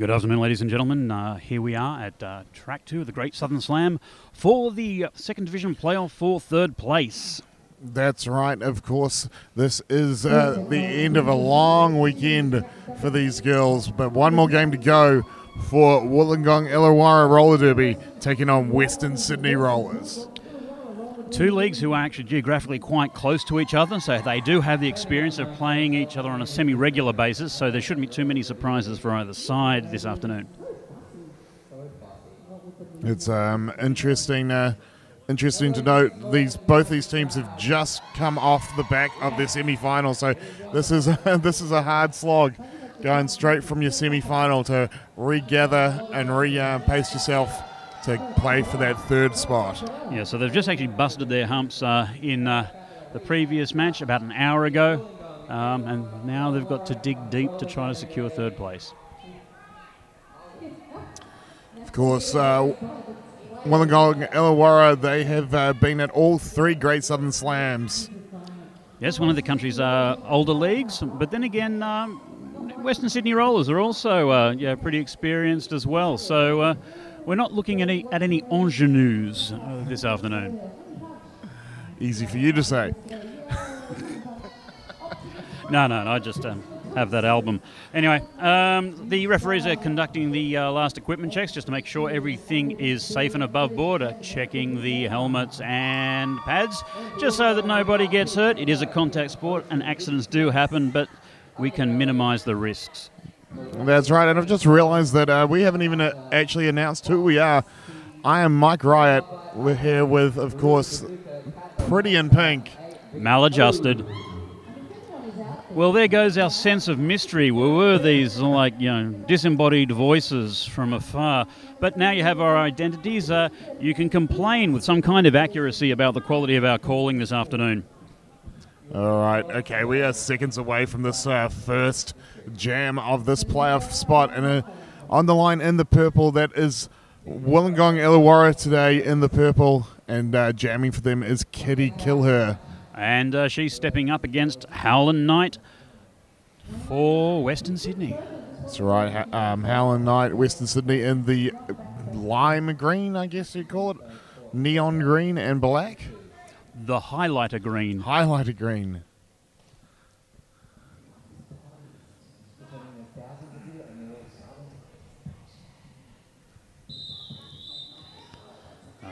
Good afternoon, ladies and gentlemen. Here we are at Track 2 of the Great Southern Slam for the second division playoff for third place. That's right, of course. This is the end of a long weekend for these girls, but one more game to go for Wollongong Illawarra Roller Derby taking on Western Sydney Rollers. Two leagues who are actually geographically quite close to each other, so they do have the experience of playing each other on a semi-regular basis, so there shouldn't be too many surprises for either side this afternoon. It's interesting to note both these teams have just come off the back of their semi-final, so this is a hard slog going straight from your semi-final to regather and pace yourself to play for that third spot. Yeah, so they've just actually busted their humps in the previous match about an hour ago, and now they've got to dig deep to try to secure third place. Of course, Wollongong Illawarra, they have been at all three Great Southern Slams. Yes, one of the country's older leagues, but then again, Western Sydney Rollers are also pretty experienced as well. So we're not looking at any ingenues this afternoon. Easy for you to say. No, I just have that album. Anyway, the referees are conducting the last equipment checks just to make sure everything is safe and above board, checking the helmets and pads, just so that nobody gets hurt. It is a contact sport and accidents do happen, but we can minimise the risks. That's right, and I've just realised that we haven't even actually announced who we are. I am Mike Riot. We're here with, of course, Pretty in Pink. Maladjusted. Well, there goes our sense of mystery. We were these, disembodied voices from afar. But now you have our identities. You can complain with some kind of accuracy about the quality of our calling this afternoon. All right, okay, we are seconds away from this first jam of this playoff spot. And on the line in the purple, that is Wollongong Illawarra today in the purple. And jamming for them is Kitty Killher. And she's stepping up against Howlin' Knight for Western Sydney. That's right, Howlin' Knight, Western Sydney in the lime green, I guess you'd call it. Neon green and black. The highlighter green. Highlighter green.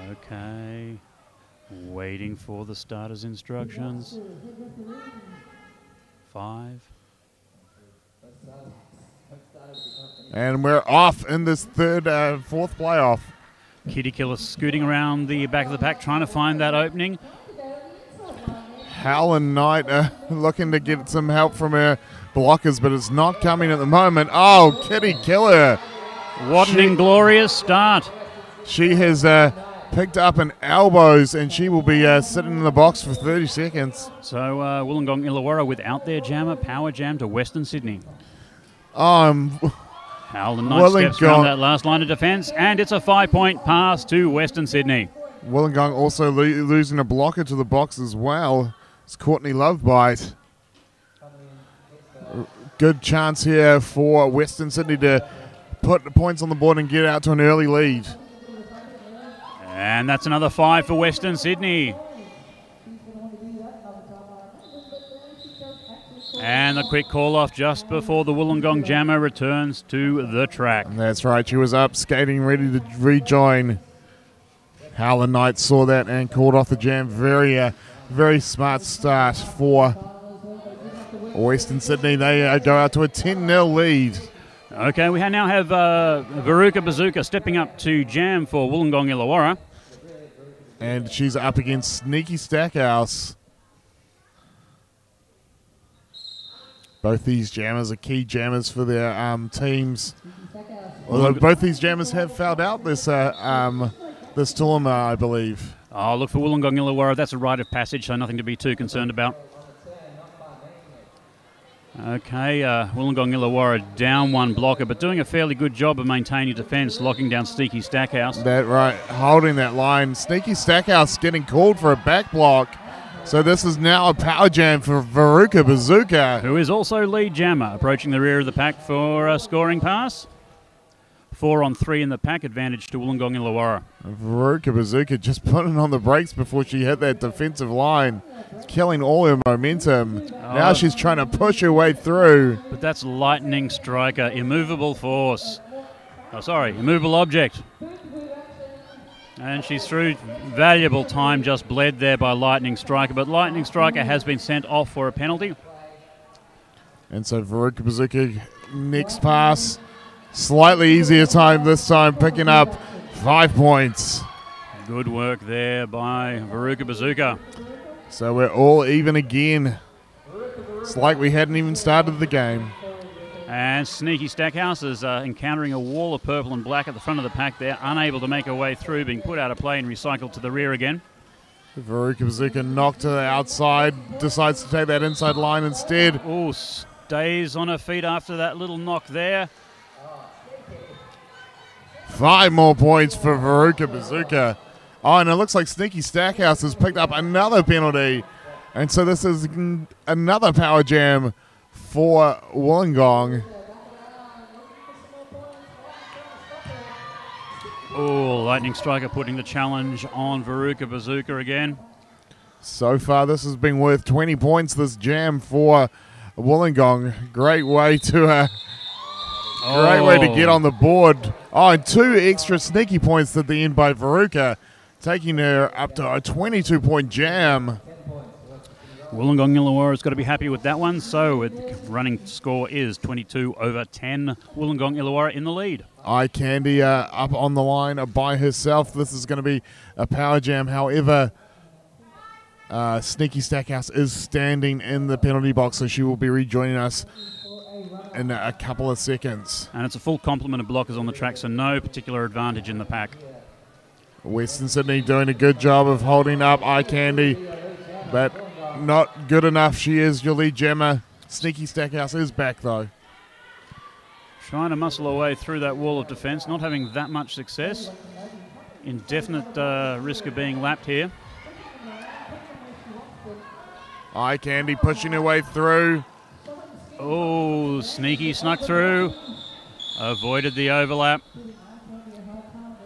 Okay. Waiting for the starter's instructions. 5. And we're off in this fourth playoff. Kitty Killer scooting around the back of the pack, trying to find that opening. Howlin' Knight looking to get some help from her blockers, but it's not coming at the moment. Oh, Kitty Killer. What an inglorious start. She has picked up an elbows, and she will be sitting in the box for 30 seconds. So Wollongong Illawarra without their jammer, power jam to Western Sydney. Howlin' Knight steps around that last line of defence, and it's a 5-point pass to Western Sydney. Wollongong also losing a blocker to the box as well. It's Courtney Lovebite. Good chance here for Western Sydney to put the points on the board and get out to an early lead. And that's another 5 for Western Sydney. And the quick call-off just before the Wollongong jammer returns to the track. That's right, she was up, skating, ready to rejoin. Howlin' Knight saw that and called off the jam. Very smart start for Western Sydney. They go out to a 10-0 lead. Okay, we now have Veruca Bazooka stepping up to jam for Wollongong Illawarra. And she's up against Sneaky Stackhouse. Both these jammers are key jammers for their teams. Although both these jammers have fouled out this tournament, I believe. Oh, look for Wollongong Illawarra. That's a rite of passage, so nothing to be too concerned about. Okay, Wollongong Illawarra down one blocker, but doing a fairly good job of maintaining defence, locking down Sneaky Stackhouse. That right, holding that line. Sneaky Stackhouse getting called for a back block. So this is now a power jam for Veruca Bazooka. Who is also lead jammer, approaching the rear of the pack for a scoring pass. 4-on-3 in the pack, advantage to Wollongong Illawarra. Veruca Bazooka just putting on the brakes before she hit that defensive line, killing all her momentum. Now she's trying to push her way through. But that's Lightning Striker, immovable force. Oh, sorry, immovable object. And she's through. Valuable time just bled there by Lightning Striker, but Lightning Striker has been sent off for a penalty. And so Veruca Bazooka, next pass, slightly easier time this time, picking up 5 points. Good work there by Veruca Bazooka. So we're all even again. It's like we hadn't even started the game. And Sneaky Stackhouse is encountering a wall of purple and black at the front of the pack there, unable to make her way through, being put out of play and recycled to the rear again. Veruca Bazooka knocked to the outside, decides to take that inside line instead. Oh, stays on her feet after that little knock there. 5 more points for Veruca Bazooka. Oh, and it looks like Sneaky Stackhouse has picked up another penalty. And so this is another power jam for Wollongong. Oh, Lightning Striker putting the challenge on Veruca Bazooka again. So far, this has been worth 20 points, this jam for Wollongong. Great way to get on the board. Oh, and 2 extra sneaky points at the end by Veruca, taking her up to a 22-point jam. Wollongong Illawarra has got to be happy with that one. So the running score is 22-10. Wollongong Illawarra in the lead. Eye Candy up on the line by herself. This is going to be a power jam. However, Sneaky Stackhouse is standing in the penalty box, so she will be rejoining us in a couple of seconds. And it's a full complement of blockers on the track, so no particular advantage in the pack. Western Sydney doing a good job of holding up Eye Candy, but not good enough. She is your lead jammer. Sneaky Stackhouse is back, though. Trying to muscle her way through that wall of defence, not having that much success. Indefinite risk of being lapped here. Eye Candy pushing her way through. Oh, Sneaky snuck through. Avoided the overlap.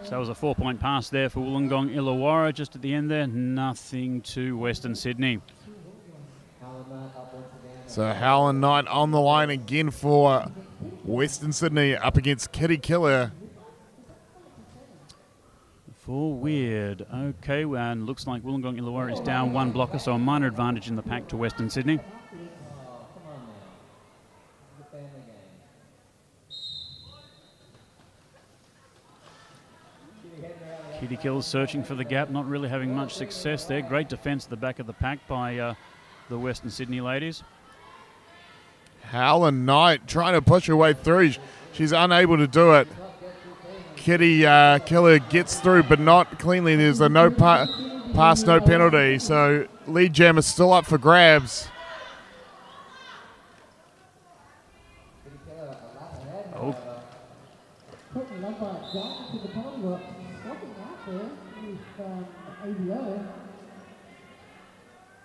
So that was a 4-point pass there for Wollongong Illawarra. Just at the end there, nothing to Western Sydney. So Howlin' Knight on the line again for Western Sydney up against Kitty Killer. For WIRD. Okay, and looks like Wollongong Illawarra is down 1 blocker, so a minor advantage in the pack to Western Sydney. Kitty Kill's searching for the gap, not really having much success there. Great defence at the back of the pack by the Western Sydney ladies. Howlin' Knight trying to push her way through. She's unable to do it. Kitty Killer gets through, but not cleanly. There's a no pass, no penalty. So lead jam is still up for grabs. Oh.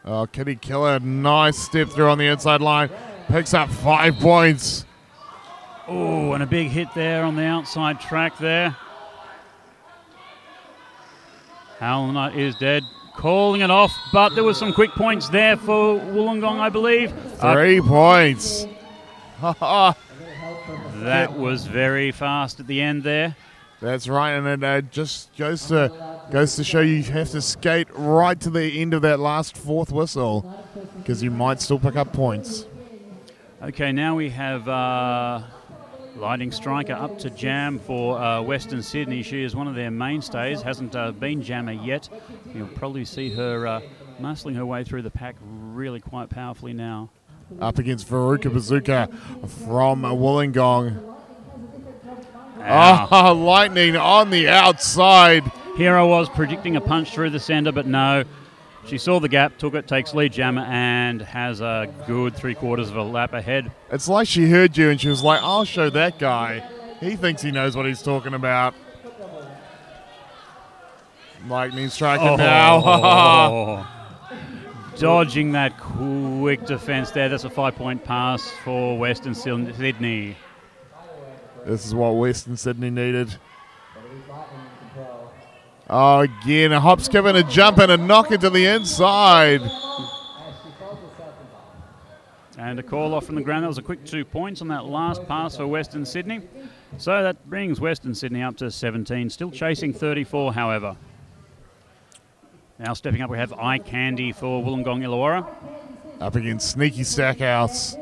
Oh, Kitty Killer, nice step through on the inside line. Picks up 5 points. Oh, and a big hit there on the outside track there. Howlin' Knight is dead. Calling it off, but there was some quick points there for Wollongong, I believe. 3 points. That was very fast at the end there. That's right, and it just goes to show you have to skate right to the end of that last 4th whistle because you might still pick up points. Okay, now we have Lightning Striker up to jam for Western Sydney. She is one of their mainstays, hasn't been jammer yet. You'll probably see her muscling her way through the pack really quite powerfully now. Up against Veruca Bazooka from Wollongong. Oh, Lightning on the outside. Here I was predicting a punch through the centre, but no. She saw the gap, took it, takes lead jammer, and has a good 3/4 of a lap ahead. It's like she heard you and she was like, I'll show that guy. He thinks he knows what he's talking about. Lightning striking now. Dodging that quick defence there. That's a 5-point pass for Western Sydney. This is what Western Sydney needed. Oh, again, a hop, skip, and a jump, and a knock into the inside. And a call off from the ground. That was a quick 2 points on that last pass for Western Sydney. So that brings Western Sydney up to 17. Still chasing 34, however. Now stepping up, we have Eye Candy for Wollongong Illawarra. Up against Sneaky Stackhouse.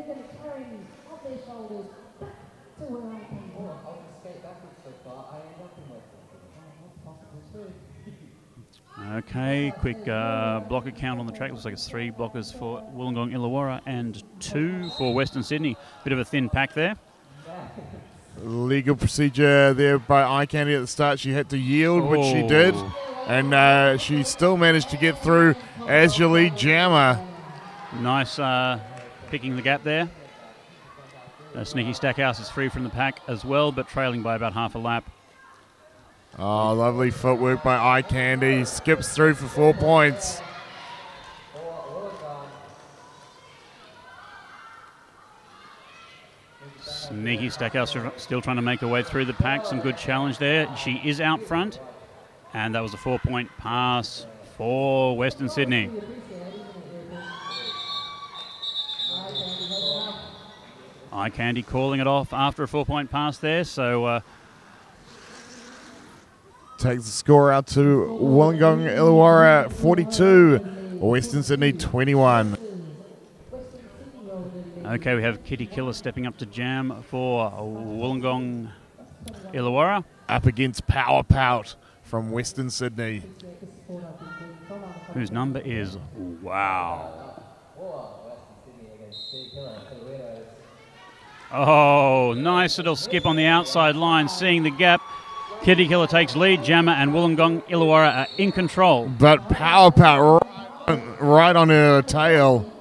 Okay, quick blocker count on the track. Looks like it's 3 blockers for Wollongong Illawarra and 2 for Western Sydney. Bit of a thin pack there. Legal procedure there by Eye Candy at the start. She had to yield, which she did. And she still managed to get through as your lead jammer. Nice picking the gap there. Sneaky Stackhouse is free from the pack as well, but trailing by about half a lap. Oh, lovely footwork by Eye Candy. Skips through for 4 points. Sneaky Stackhouse still trying to make her way through the pack. Some good challenge there. She is out front. And that was a 4-point pass for Western Sydney. Eye Candy calling it off after a 4-point pass there. So takes the score out to Wollongong Illawarra 42, Western Sydney 21. Okay, we have Kitty Killer stepping up to jam for Wollongong Illawarra. Up against Power Pout from Western Sydney, whose number is, wow. Oh, nice little skip on the outside line, seeing the gap. Kitty Killer takes lead, Jammer and Wollongong Illawarra are in control. But Power Pout right on her tail,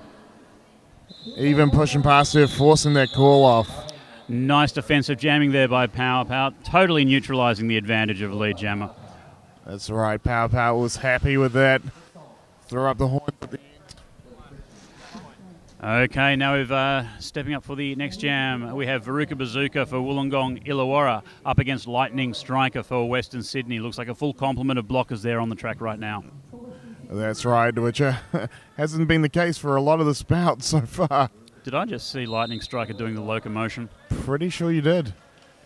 even pushing past her, forcing that call off. Nice defensive jamming there by Power Pout, totally neutralising the advantage of lead jammer. That's right, Power Pout was happy with that. Throw up the horn at the end. Okay, now we've stepping up for the next jam. We have Veruca Bazooka for Wollongong Illawarra up against Lightning Striker for Western Sydney. Looks like a full complement of blockers there on the track right now. That's right, which hasn't been the case for a lot of the spouts so far. Did I just see Lightning Striker doing the locomotion? Pretty sure you did.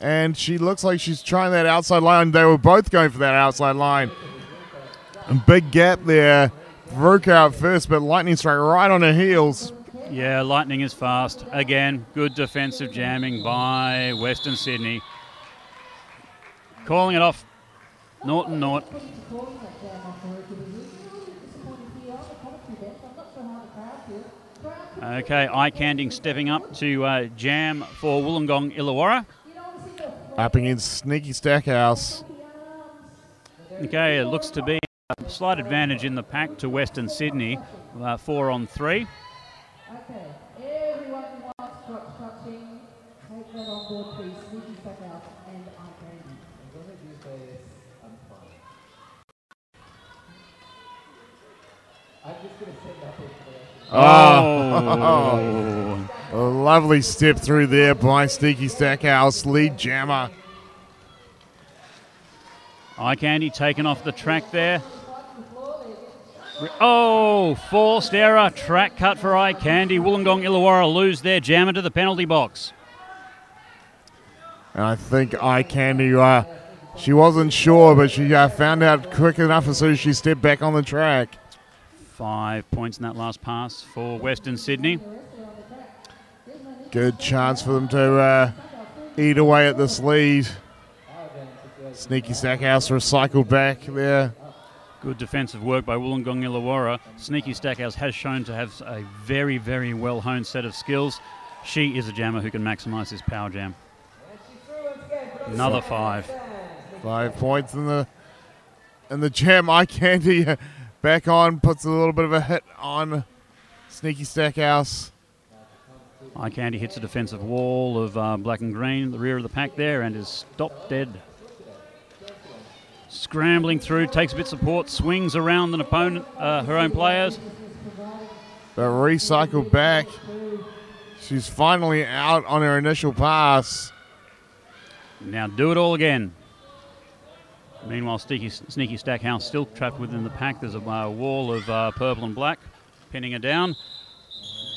And she looks like she's trying that outside line. They were both going for that outside line. A big gap there. Veruca out first, but Lightning Strike right on her heels. Yeah, Lightning is fast. Again, good defensive jamming by Western Sydney. Calling it off. Norton Nort. Okay, Eye Candy stepping up to jam for Wollongong Illawarra. Up against Sneaky Stackhouse. Okay, it looks to be a slight advantage in the pack to Western Sydney, 4 on 3. Okay, everyone who wants touching, take that on board, please. Sneaky Stackhouse and Eye Candy. I'm going to do this. I'm fine. I'm just going to send that Oh. A lovely step through there by Sneaky Stackhouse, lead jammer. Eye Candy taken off the track there. Oh, forced error, track cut for Eye Candy. Wollongong Illawarra lose their jammer to the penalty box. And I think Eye Candy, she wasn't sure, but she found out quick enough as soon as she stepped back on the track. 5 points in that last pass for Western Sydney. Good chance for them to eat away at this lead. Sneaky Stackhouse recycled back there. Good defensive work by Wollongong Illawarra. Sneaky Stackhouse has shown to have a very, very well-honed set of skills. She is a jammer who can maximise his power jam. Another 5. 5 points in the jam. Eye Candy back on, puts a little bit of a hit on Sneaky Stackhouse. Eye Candy hits a defensive wall of black and green, the rear of the pack there, and is stopped dead. Scrambling through, takes a bit of support, swings around an opponent, her own players. But recycled back. She's finally out on her initial pass. Now do it all again. Meanwhile, Sneaky Stackhouse still trapped within the pack. There's a wall of purple and black pinning her down.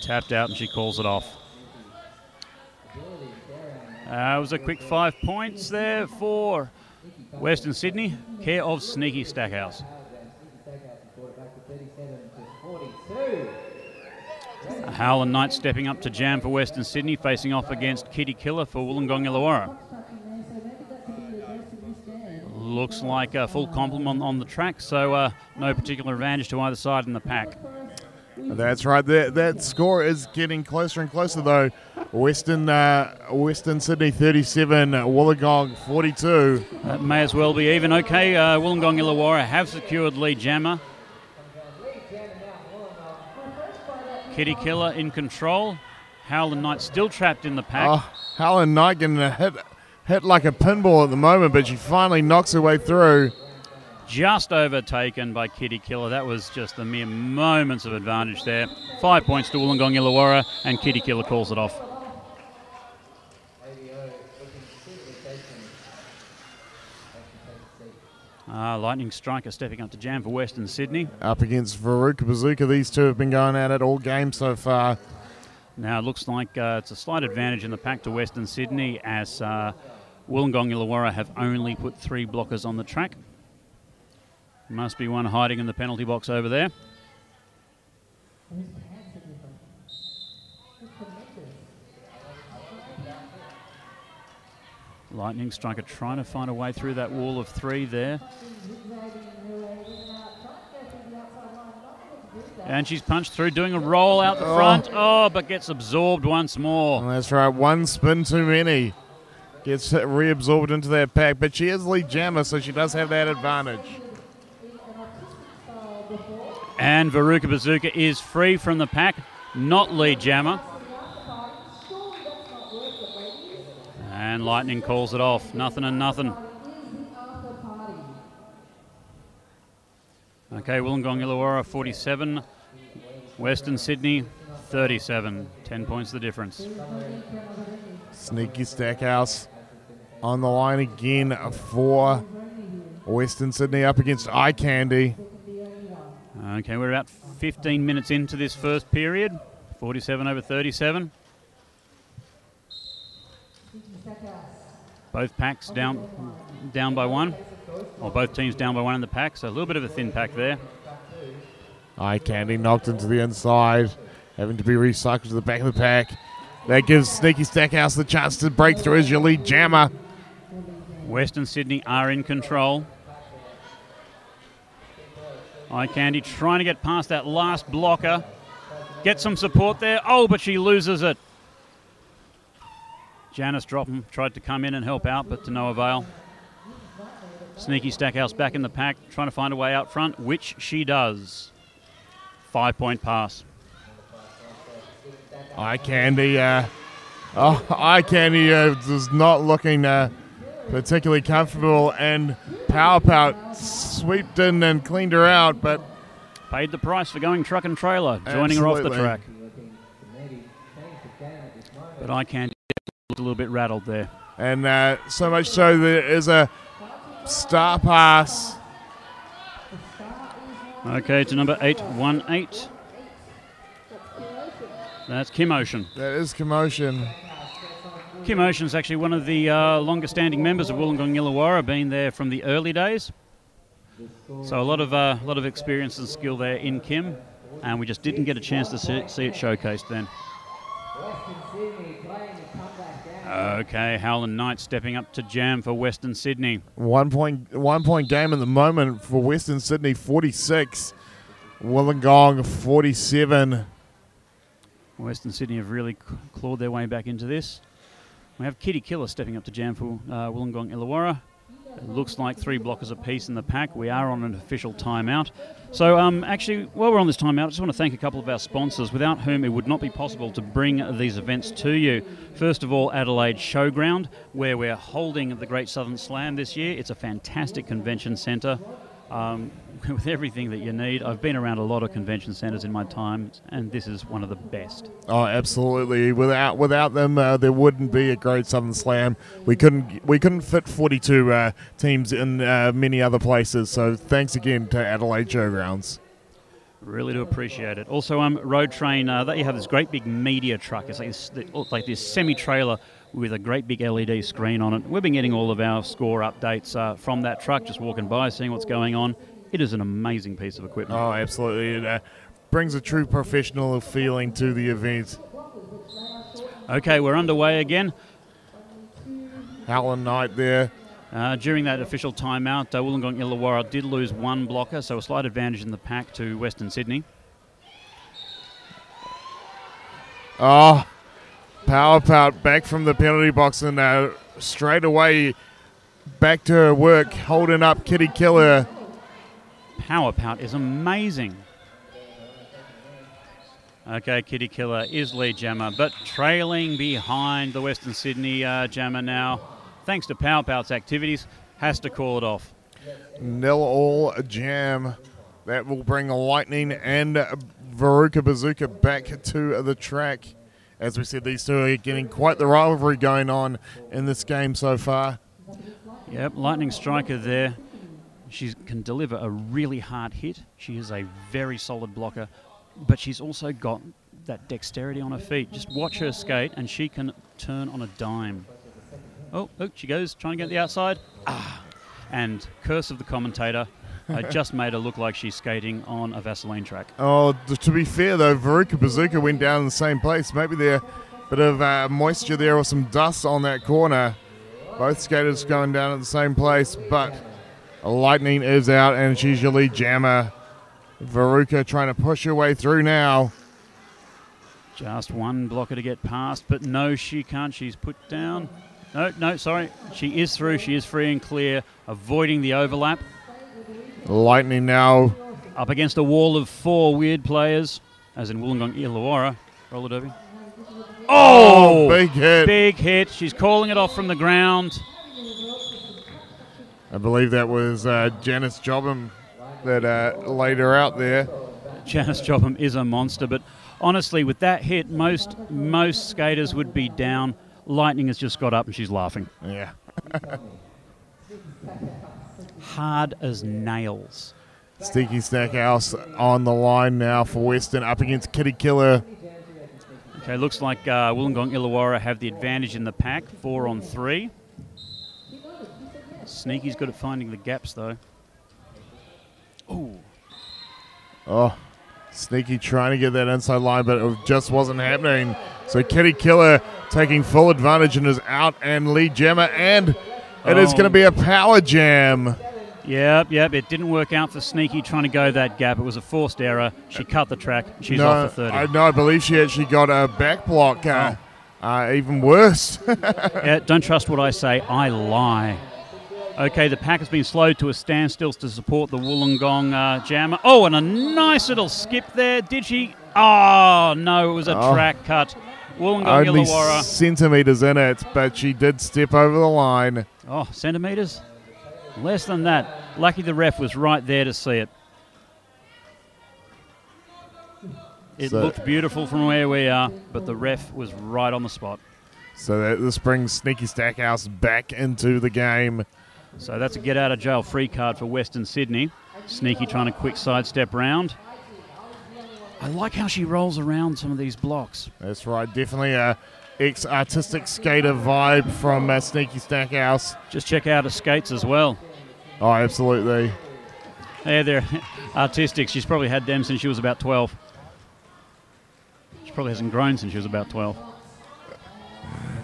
Tapped out and she calls it off. It was a quick 5 points there for Western Sydney, care of Sneaky Stackhouse. Howland Knight stepping up to jam for Western Sydney, facing off against Kitty Killer for Wollongong Illawarra. Looks like a full complement on the track, so no particular advantage to either side in the pack. That's right. That score is getting closer and closer, though. Western Sydney 37, Wollongong 42. That may as well be even. Okay, Wollongong Illawarra have secured lead jammer. Kitty Killer in control. Howland Knight still trapped in the pack. Oh, Howland Knight getting hit like a pinball at the moment, but she finally knocks her way through. Just overtaken by Kitty Killer. That was just a mere moments of advantage there. 5 points to Wollongong Illawarra, and Kitty Killer calls it off. Lightning Striker stepping up to jam for Western Sydney. Up against Veruca Bazooka. These two have been going at it all game so far. Now it looks like it's a slight advantage in the pack to Western Sydney, as Wollongong Illawarra have only put 3 blockers on the track. Must be one hiding in the penalty box over there. Lightning Striker trying to find a way through that wall of 3 there. And she's punched through, doing a roll out the front. Oh, but gets absorbed once more. That's right, one spin too many. Gets reabsorbed into that pack, but she is lead jammer, so she does have that advantage. And Veruca Bazooka is free from the pack, not lead jammer. And Lightning calls it off. Nothing and nothing. Okay, Wollongong Illawarra 47, Western Sydney 37. 10 points the difference. Sneaky Stackhouse on the line again for Western Sydney up against Eye Candy. Okay, we're about 15 minutes into this first period. 47 over 37. Both packs down by 1. Or both teams down by 1 in the pack, so a little bit of a thin pack there. Eye Candy knocked into the inside, having to be recycled to the back of the pack. That gives Sneaky Stackhouse the chance to break through as your lead jammer. Western Sydney are in control. Eye Candy trying to get past that last blocker. Get some support there. Oh, but she loses it. Janice Dropham tried to come in and help out, but to no avail. Sneaky Stackhouse back in the pack, trying to find a way out front, which she does. 5 point pass. Eye Candy, Eye Candy is not looking particularly comfortable, and Power Pout swept in and cleaned her out, but paid the price for going truck and trailer, joining her off the track. But Eye Candy looked a little bit rattled there. And so much so there is a star pass. Okay, to number 818. That's Kim Ocean. That is Commotion. Kim Ocean's actually one of the longest standing members of Wollongong Illawarra, been there from the early days. So a lot of experience and skill there in Kim, and we just didn't get a chance to see it showcased then. Okay, Howland Knight stepping up to jam for Western Sydney. 1 point game at the moment for Western Sydney, 46. Wollongong 47. Western Sydney have really clawed their way back into this. We have Kitty Killer stepping up to jam for Wollongong Illawarra. It looks like 3 blockers apiece in the pack. We are on an official timeout. So actually, while we're on this timeout, I just want to thank a couple of our sponsors, without whom it would not be possible to bring these events to you. First of all, Adelaide Showground, where we're holding the Great Southern Slam this year. It's a fantastic convention centre. with everything that you need. I've been around a lot of convention centres in my time, and this is one of the best. Oh, absolutely. Without them, there wouldn't be a Great Southern Slam. We couldn't fit 42 teams in many other places. So thanks again to Adelaide Showgrounds. Really do appreciate it. Also, Road Train, they have this great big media truck. It's like this semi-trailer with a great big LED screen on it. We've been getting all of our score updates from that truck, just walking by, seeing what's going on. It is an amazing piece of equipment. Oh, absolutely. It brings a true professional feeling to the event. Okay, we're underway again. Howland Knight there. During that official timeout, Wollongong Illawarra did lose one blocker, so a slight advantage in the pack to Western Sydney. Oh, Power Pout back from the penalty box and straight away back to her work, holding up Kitty Killer. Power Pout is amazing. Okay, Kitty Killer is lead jammer, but trailing behind the Western Sydney jammer now. Thanks to Power Pout's activities, has to call it off. 0-0 jam. That will bring Lightning and Veruca Bazooka back to the track. As we said, these two are getting quite the rivalry going on in this game so far. Yep, Lightning striker there. She can deliver a really hard hit. She is a very solid blocker, but she's also got that dexterity on her feet. Just watch her skate, and she can turn on a dime. Oh, she goes, trying to get the outside. And curse of the commentator. I just made her look like she's skating on a Vaseline track. Oh, to be fair, though, Veruca Bazooka went down in the same place. Maybe there a bit of moisture there or some dust on that corner. Both skaters going down at the same place, but Lightning is out, and she's your lead jammer. Veruca trying to push her way through now. Just one blocker to get past, but no, she can't. She's put down. No, sorry. She is through. She is free and clear, avoiding the overlap. Lightning now up against a wall of 4 WIRD players, as in Wollongong Illawarra. Roller derby. Oh! Big hit. Big hit. She's calling it off from the ground. I believe that was Janice Jobham that laid her out there. Janice Jobham is a monster, but honestly, with that hit, most skaters would be down. Lightning has just got up and she's laughing. Yeah. Hard as nails. Steaky Stackhouse on the line now for Western, up against Kitty Killer. Okay, looks like Wollongong Illawarra have the advantage in the pack, 4 on 3. Sneaky's good at finding the gaps, though. Ooh. Oh, Sneaky trying to get that inside line, but it just wasn't happening. So Kitty Killer taking full advantage and is out and lead jammer, and it is going to be a power jam. Yep. It didn't work out for Sneaky trying to go that gap. It was a forced error. She cut the track. She's off for 30. I believe she actually got a back block. Even worse. Yeah, don't trust what I say. I lie. Okay, the pack has been slowed to a standstill to support the Wollongong jammer. Oh, and a nice little skip there. Did she? Oh, no, it was a track cut. Wollongong Only Illawarra. Centimetres in it, but she did step over the line. Oh, centimetres? Less than that. Lucky the ref was right there to see it. It looked beautiful from where we are, but the ref was right on the spot. So this brings Sneaky Stackhouse back into the game. So that's a get-out-of-jail-free card for Western Sydney. Sneaky trying to quick sidestep round. I like how she rolls around some of these blocks. That's right. Definitely a ex-artistic skater vibe from Sneaky Stackhouse. Just check out her skates as well. Oh, absolutely. Yeah, they're artistic. She's probably had them since she was about 12. She probably hasn't grown since she was about 12.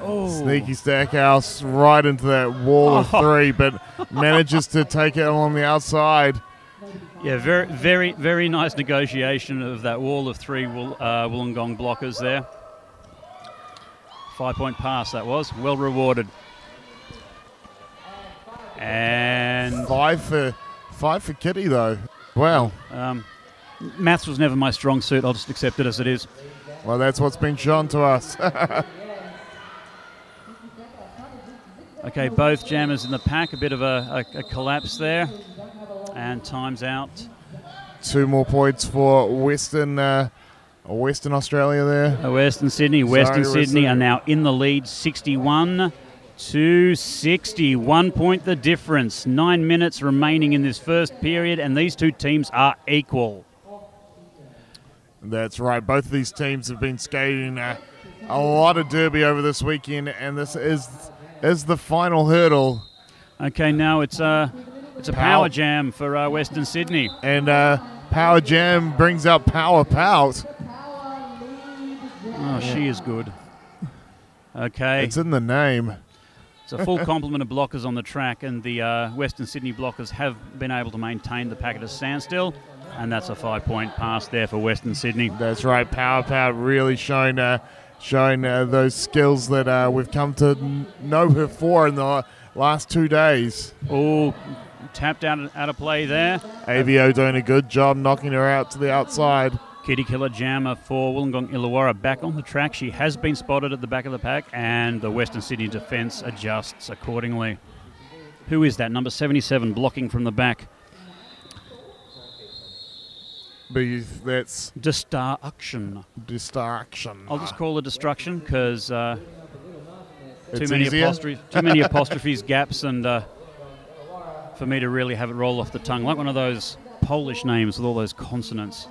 Oh. Sneaky Stackhouse right into that wall of 3, but manages to take it on the outside. Yeah, very, very, very nice negotiation of that wall of 3 Wollongong blockers there. 5-point pass that was. Well rewarded. And 5 for Kitty, though. Wow. Maths was never my strong suit. I'll just accept it as it is. Well, that's what's been shown to us. Okay, both jammers in the pack. A bit of a collapse there. And time's out. 2 more points for Western Australia there. Western Sydney. Western Sydney are now in the lead, 61-60. 1 point the difference. 9 minutes remaining in this first period, and these two teams are equal. That's right. Both of these teams have been skating a lot of derby over this weekend, and this is the final hurdle. Okay, now it's a power jam for Western Sydney. And Power Jam brings out Power Pout. Oh, she is good. Okay. It's in the name. It's a full complement of blockers on the track, and the Western Sydney blockers have been able to maintain the pack at a standstill, and that's a 5-point pass there for Western Sydney. That's right. Power Pout really showing those skills that we've come to know her for in the last 2 days. Oh, tapped out of play there. AVO doing a good job knocking her out to the outside. Kitty Killer Jammer for Wollongong Illawarra back on the track. She has been spotted at the back of the pack, and the Western Sydney defence adjusts accordingly. Who is that? Number 77 blocking from the back. That's Destruction. Destruction. I'll just call it destruction because too It's many easier. apostrophes, gaps, and for me to really have it roll off the tongue, like one of those Polish names with all those consonants.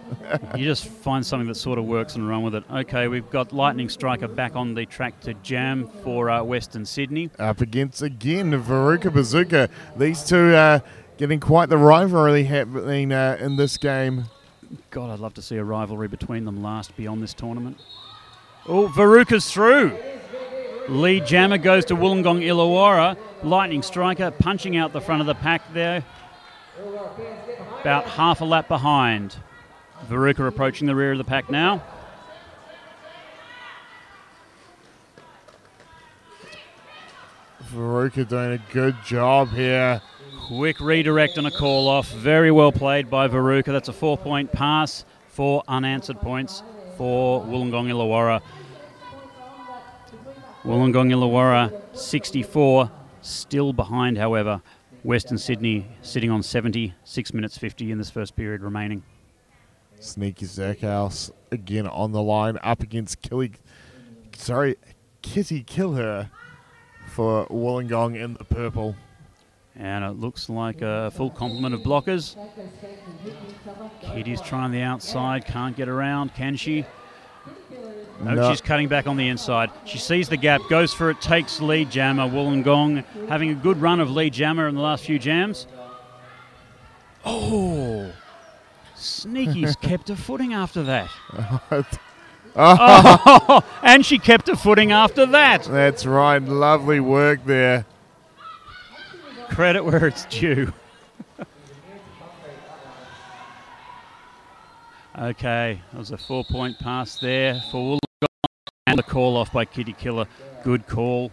You just find something that sort of works and run with it. Okay, we've got Lightning Striker back on the track to jam for Western Sydney. Up against, again, Veruca Bazooka. These two getting quite the rivalry happening in this game. God, I'd love to see a rivalry between them last beyond this tournament. Oh, Veruca's through. Lead jammer goes to Wollongong Illawarra. Lightning Striker punching out the front of the pack there. About half a lap behind. Veruca approaching the rear of the pack now. Veruca doing a good job here. Quick redirect and a call off. Very well played by Veruca. That's a 4-point pass. 4 unanswered points for Wollongong Illawarra. Wollongong Illawarra 64, still behind, however. Western Sydney sitting on 70, 6 minutes 50 in this first period remaining. Sneaky Zackhouse again on the line up against Kitty Killer for Wollongong in the purple. And it looks like a full complement of blockers. Kitty's trying the outside, can't get around, can she? No, she's cutting back on the inside. She sees the gap, goes for it, takes lead jammer. Wollongong having a good run of lead jammer in the last few jams. Oh, Sneaky's kept her footing after that. Oh, and she kept her footing after that. That's right. Lovely work there. Credit where it's due. Okay, that was a 4-point pass there for Wollongong. And the call off by Kitty Killer. Good call.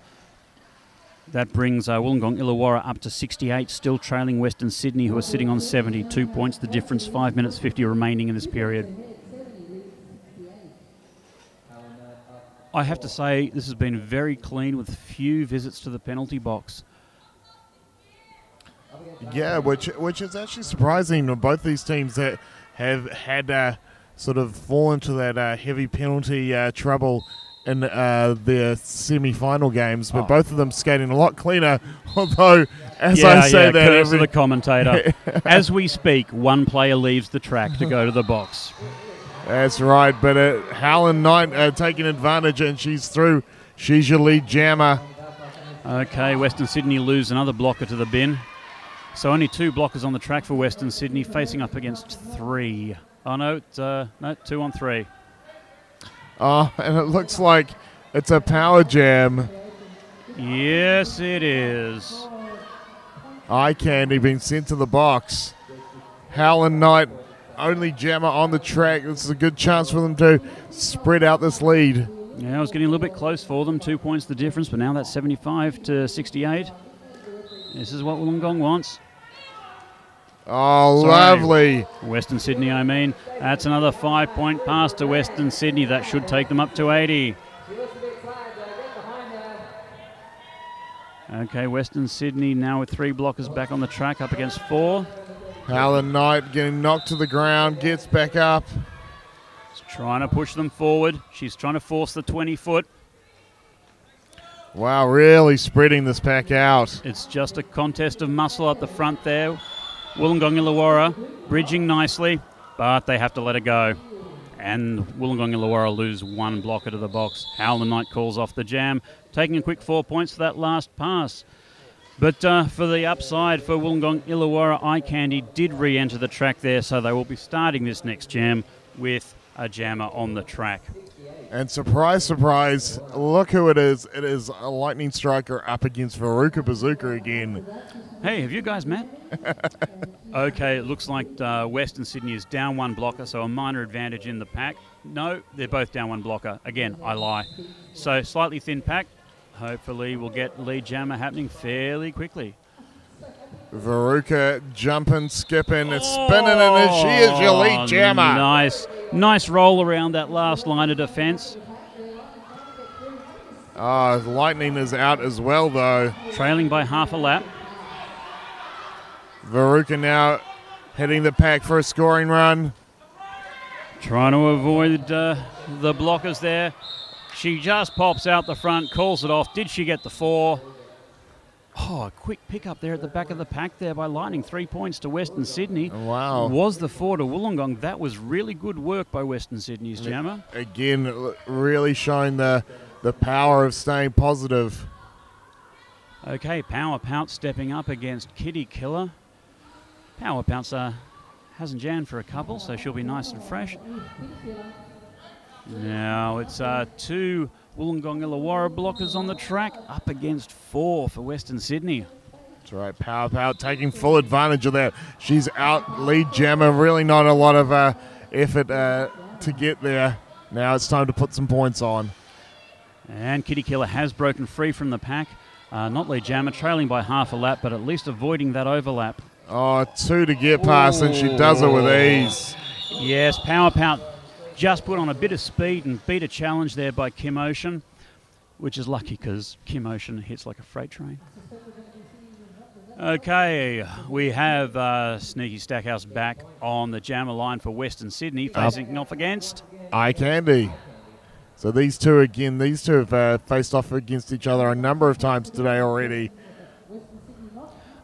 That brings Wollongong Illawarra up to 68, still trailing Western Sydney, who are sitting on 72 points. The difference, 5 minutes 50 remaining in this period. I have to say, this has been very clean with few visits to the penalty box. Yeah, which is actually surprising. Both these teams that have had sort of fallen to that heavy penalty trouble in their semi-final games, but both of them skating a lot cleaner. Although, as I say that, curse of the commentator. As we speak, one player leaves the track to go to the box. That's right, but Howland Knight taking advantage, and she's through. She's your lead jammer. Okay, Western Sydney lose another blocker to the bin. So only 2 blockers on the track for Western Sydney, facing up against 3. Oh, no, it's, no, 2 on 3. Oh, and it looks like it's a power jam. Yes, it is. Eye Candy being sent to the box. Howland Knight, only jammer on the track. This is a good chance for them to spread out this lead. Yeah, it was getting a little bit close for them. 2 points the difference, but now that's 75 to 68. This is what Wollongong wants. Oh, Sorry. lovely. Western Sydney, I mean. That's another 5-point pass to Western Sydney. That should take them up to 80. Okay, Western Sydney now with 3 blockers back on the track, up against 4. Howland Knight getting knocked to the ground, gets back up. She's trying to push them forward. She's trying to force the 20-foot. Wow, really spreading this pack out. It's just a contest of muscle up the front there. Wollongong Illawarra bridging nicely, but they have to let it go. And Wollongong Illawarra lose one blocker to the box. Howland Knight calls off the jam, taking a quick 4 points for that last pass. But for the upside for Wollongong Illawarra, Eye Candy did re-enter the track there, so they will be starting this next jam with a jammer on the track. And surprise, surprise, look who it is. It is a Lightning Striker up against Veruca Bazooka again. Hey, have you guys met? Okay, it looks like Western Sydney is down one blocker, so a minor advantage in the pack. No, they're both down one blocker. Again, I lie. So slightly thin pack. Hopefully we'll get lead jammer happening fairly quickly. Veruca jumping, skipping, spinning, and she is your lead jammer. Nice roll around that last line of defence. Lightning is out as well, though. Trailing by half a lap. Veruca now heading the pack for a scoring run. Trying to avoid the blockers there. She just pops out the front, calls it off. Did she get the 4? Oh, a quick pick up there at the back of the pack there by Lightning. 3 points to Western Sydney. Wow. Was the 4 to Wollongong. That was really good work by Western Sydney's jammer. Again, really showing the power of staying positive. Okay, Power Pout stepping up against Kitty Killer. Power Pout hasn't jammed for a couple, so she'll be nice and fresh. Now it's 2 Wollongong Illawarra blockers on the track, up against 4 for Western Sydney. That's right, Power Pout taking full advantage of that. She's out lead jammer, really not a lot of effort to get there. Now it's time to put some points on. And Kitty Killer has broken free from the pack. Not lead jammer, trailing by half a lap, but at least avoiding that overlap. 2 to get past, and she does it with ease. Yes, Power Pout just put on a bit of speed and beat a challenge there by Kim Ocean, which is lucky because Kim Ocean hits like a freight train. Okay, we have Sneaky Stackhouse back on the jammer line for Western Sydney, facing off against Eye Candy. So these two have faced off against each other a number of times today already.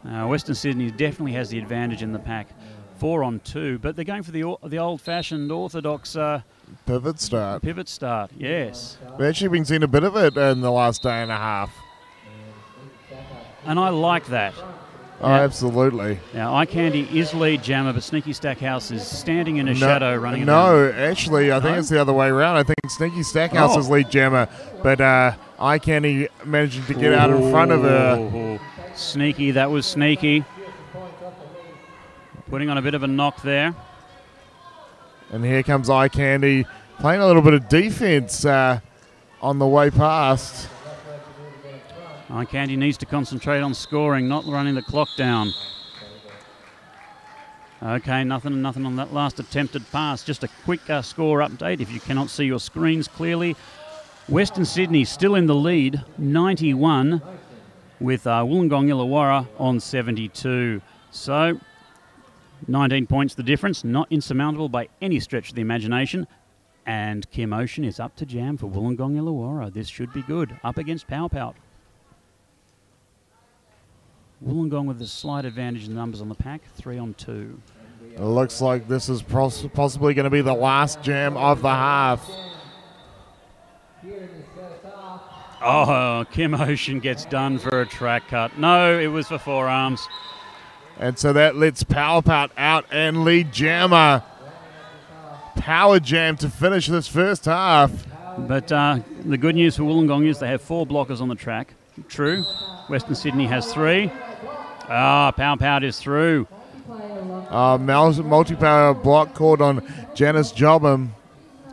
Western Sydney definitely has the advantage in the pack. 4 on 2, but they're going for the old-fashioned orthodox pivot start. Pivot start, yes. We've actually been seeing a bit of it in the last day and a half. And I like that. Oh, absolutely. Now, Eye Candy is lead jammer, but Sneaky Stackhouse is standing in a shadow running No, actually, I think it's the other way around. I think Sneaky Stackhouse is lead jammer, but Eye Candy managing to get out in front of her. Sneaky, that was sneaky. Putting on a bit of a knock there. And here comes Eye Candy playing a little bit of defense on the way past. Eye Candy needs to concentrate on scoring, not running the clock down. Okay, nothing on that last attempted pass. Just a quick score update if you cannot see your screens clearly. Western Sydney still in the lead, 91, with Wollongong Illawarra on 72. So 19 points the difference, not insurmountable by any stretch of the imagination. And Kim Ocean is up to jam for Wollongong Illawarra. This should be good. Up against Power Pout. Wollongong with a slight advantage in numbers on the pack, 3 on 2. It looks like this is possibly going to be the last jam of the half. Oh, Kim Ocean gets done for a track cut. No, it was for forearms. And so that lets Power Pout out and lead jammer. Power jam to finish this first half. But the good news for Wollongong is they have 4 blockers on the track. True. Western Sydney has 3. Power Pout is through. Multi-power block called on Janice Jobham.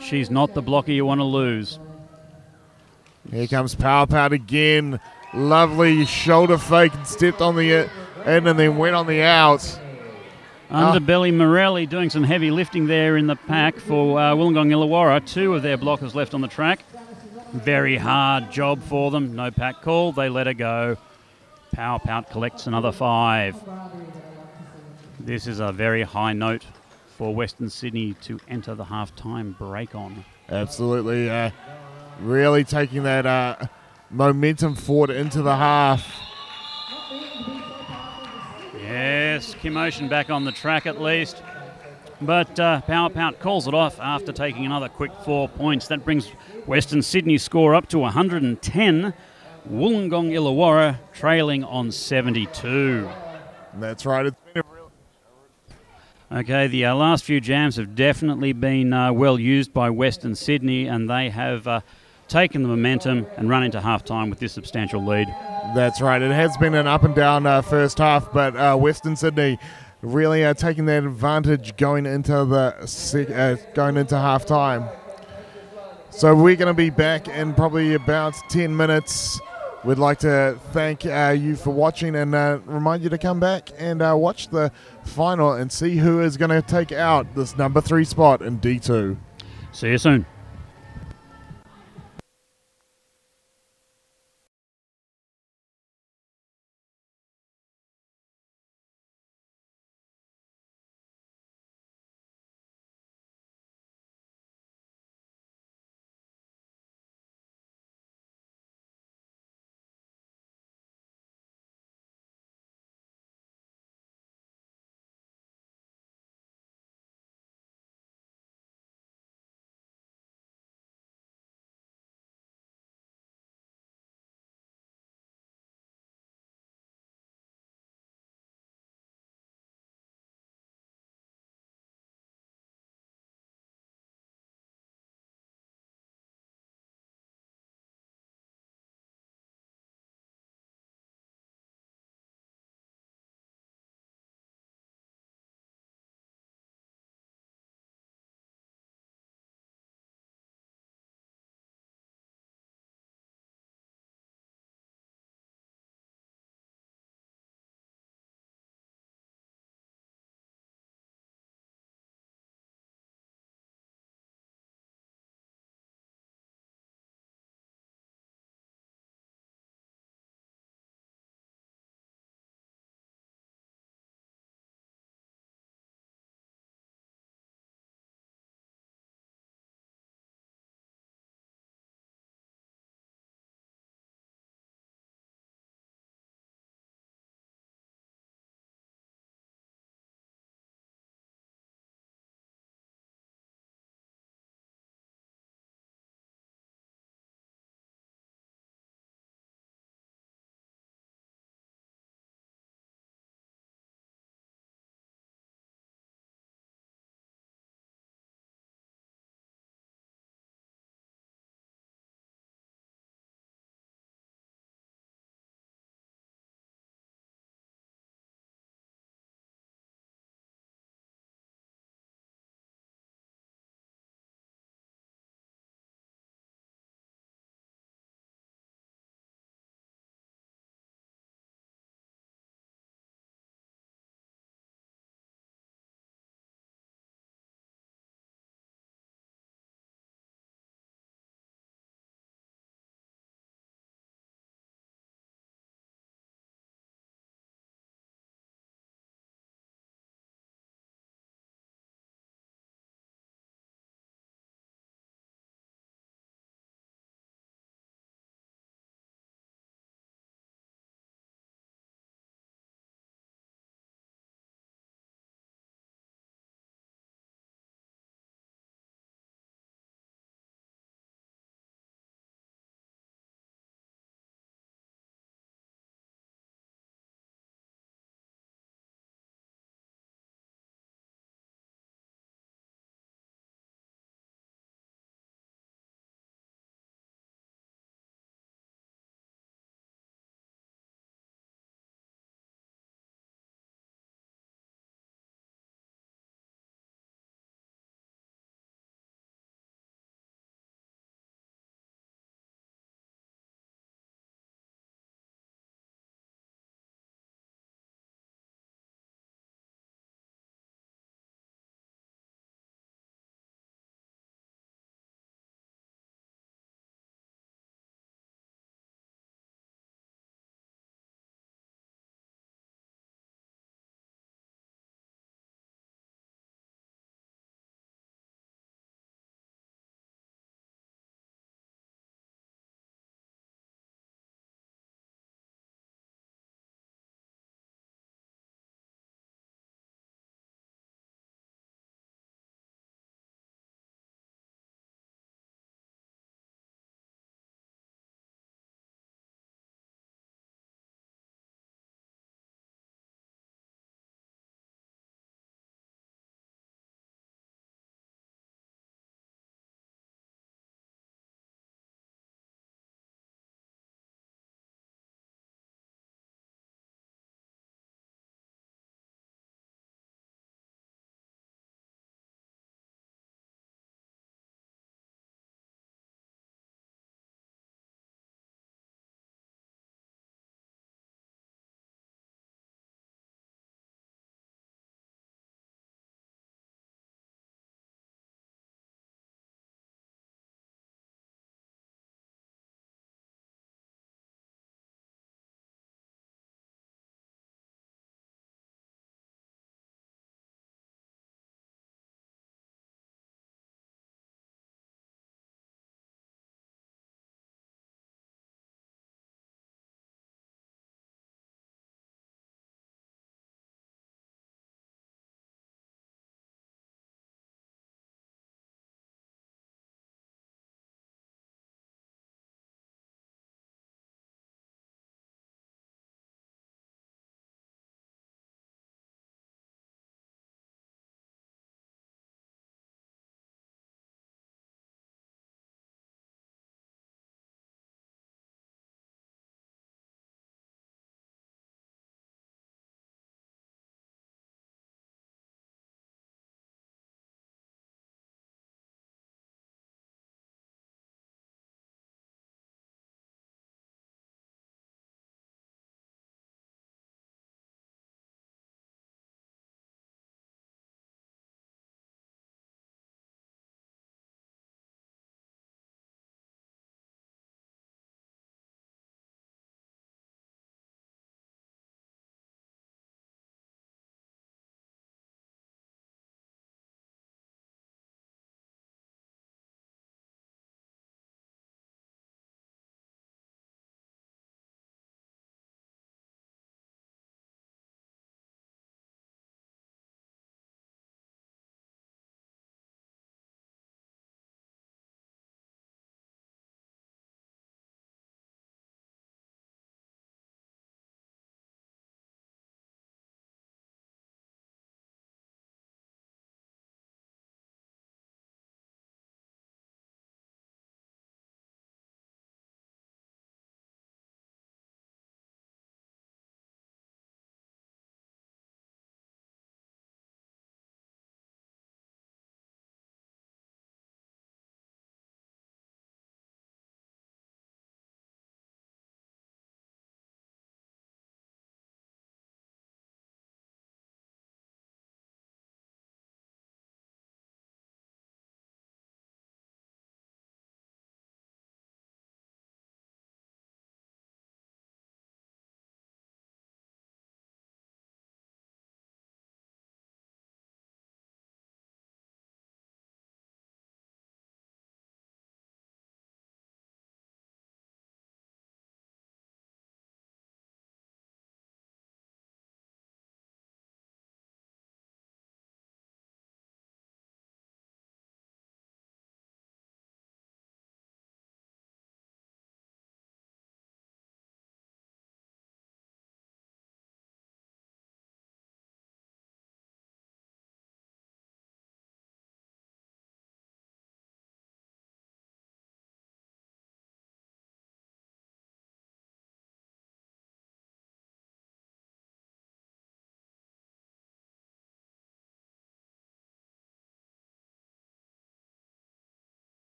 She's not the blocker you want to lose. Here comes Power Pout again. Lovely shoulder fake and stepped on the end and then went on the out. Underbelly Morelli doing some heavy lifting there in the pack for Wollongong Illawarra. 2 of their blockers left on the track. Very hard job for them. No pack call. They let her go. Power Pout collects another 5. This is a very high note for Western Sydney to enter the half-time break on. Absolutely. Really taking that momentum forward into the half. Yes, Kim Ocean back on the track at least. But Power Pout calls it off after taking another quick 4 points. That brings Western Sydney's score up to 110. Wollongong Illawarra trailing on 72. That's right. It's been Okay, the last few jams have definitely been well used by Western Sydney, and they have taken the momentum and run into half-time with this substantial lead. That's right. It has been an up and down first half, but Western Sydney really taking that advantage going into half time. So we're going to be back in probably about 10 minutes. We'd like to thank you for watching and remind you to come back and watch the final and see who is going to take out this number 3 spot in D2. See you soon.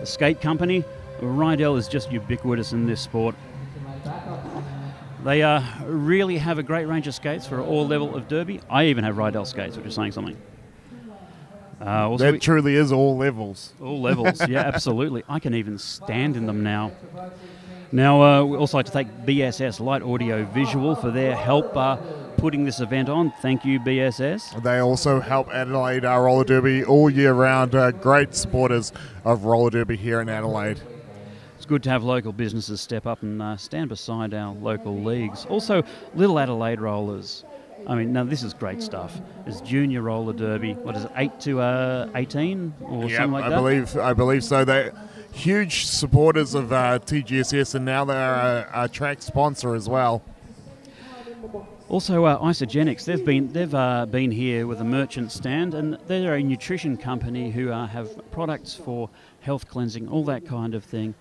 the skate company. Rydell is just ubiquitous in this sport. They really have a great range of skates for all level of derby. I even have Rydell skates, which is saying something. That truly is all levels. All levels, yeah, absolutely. I can even stand in them now. Now, we also like to thank BSS Light Audio Visual for their help putting this event on. Thank you, BSS. They also help Adelaide roller derby all year round. Great supporters of roller derby here in Adelaide. It's good to have local businesses step up and stand beside our local leagues. Also, Little Adelaide Rollers. I mean, now this is great stuff. It's junior roller derby. What is it, 8 to 18 or something like that? I believe so. They're huge supporters of TGSS, and now they're a track sponsor as well. Also, Isogenics. They've been here with a merchant stand, and they're a nutrition company who have products for health cleansing, all that kind of thing.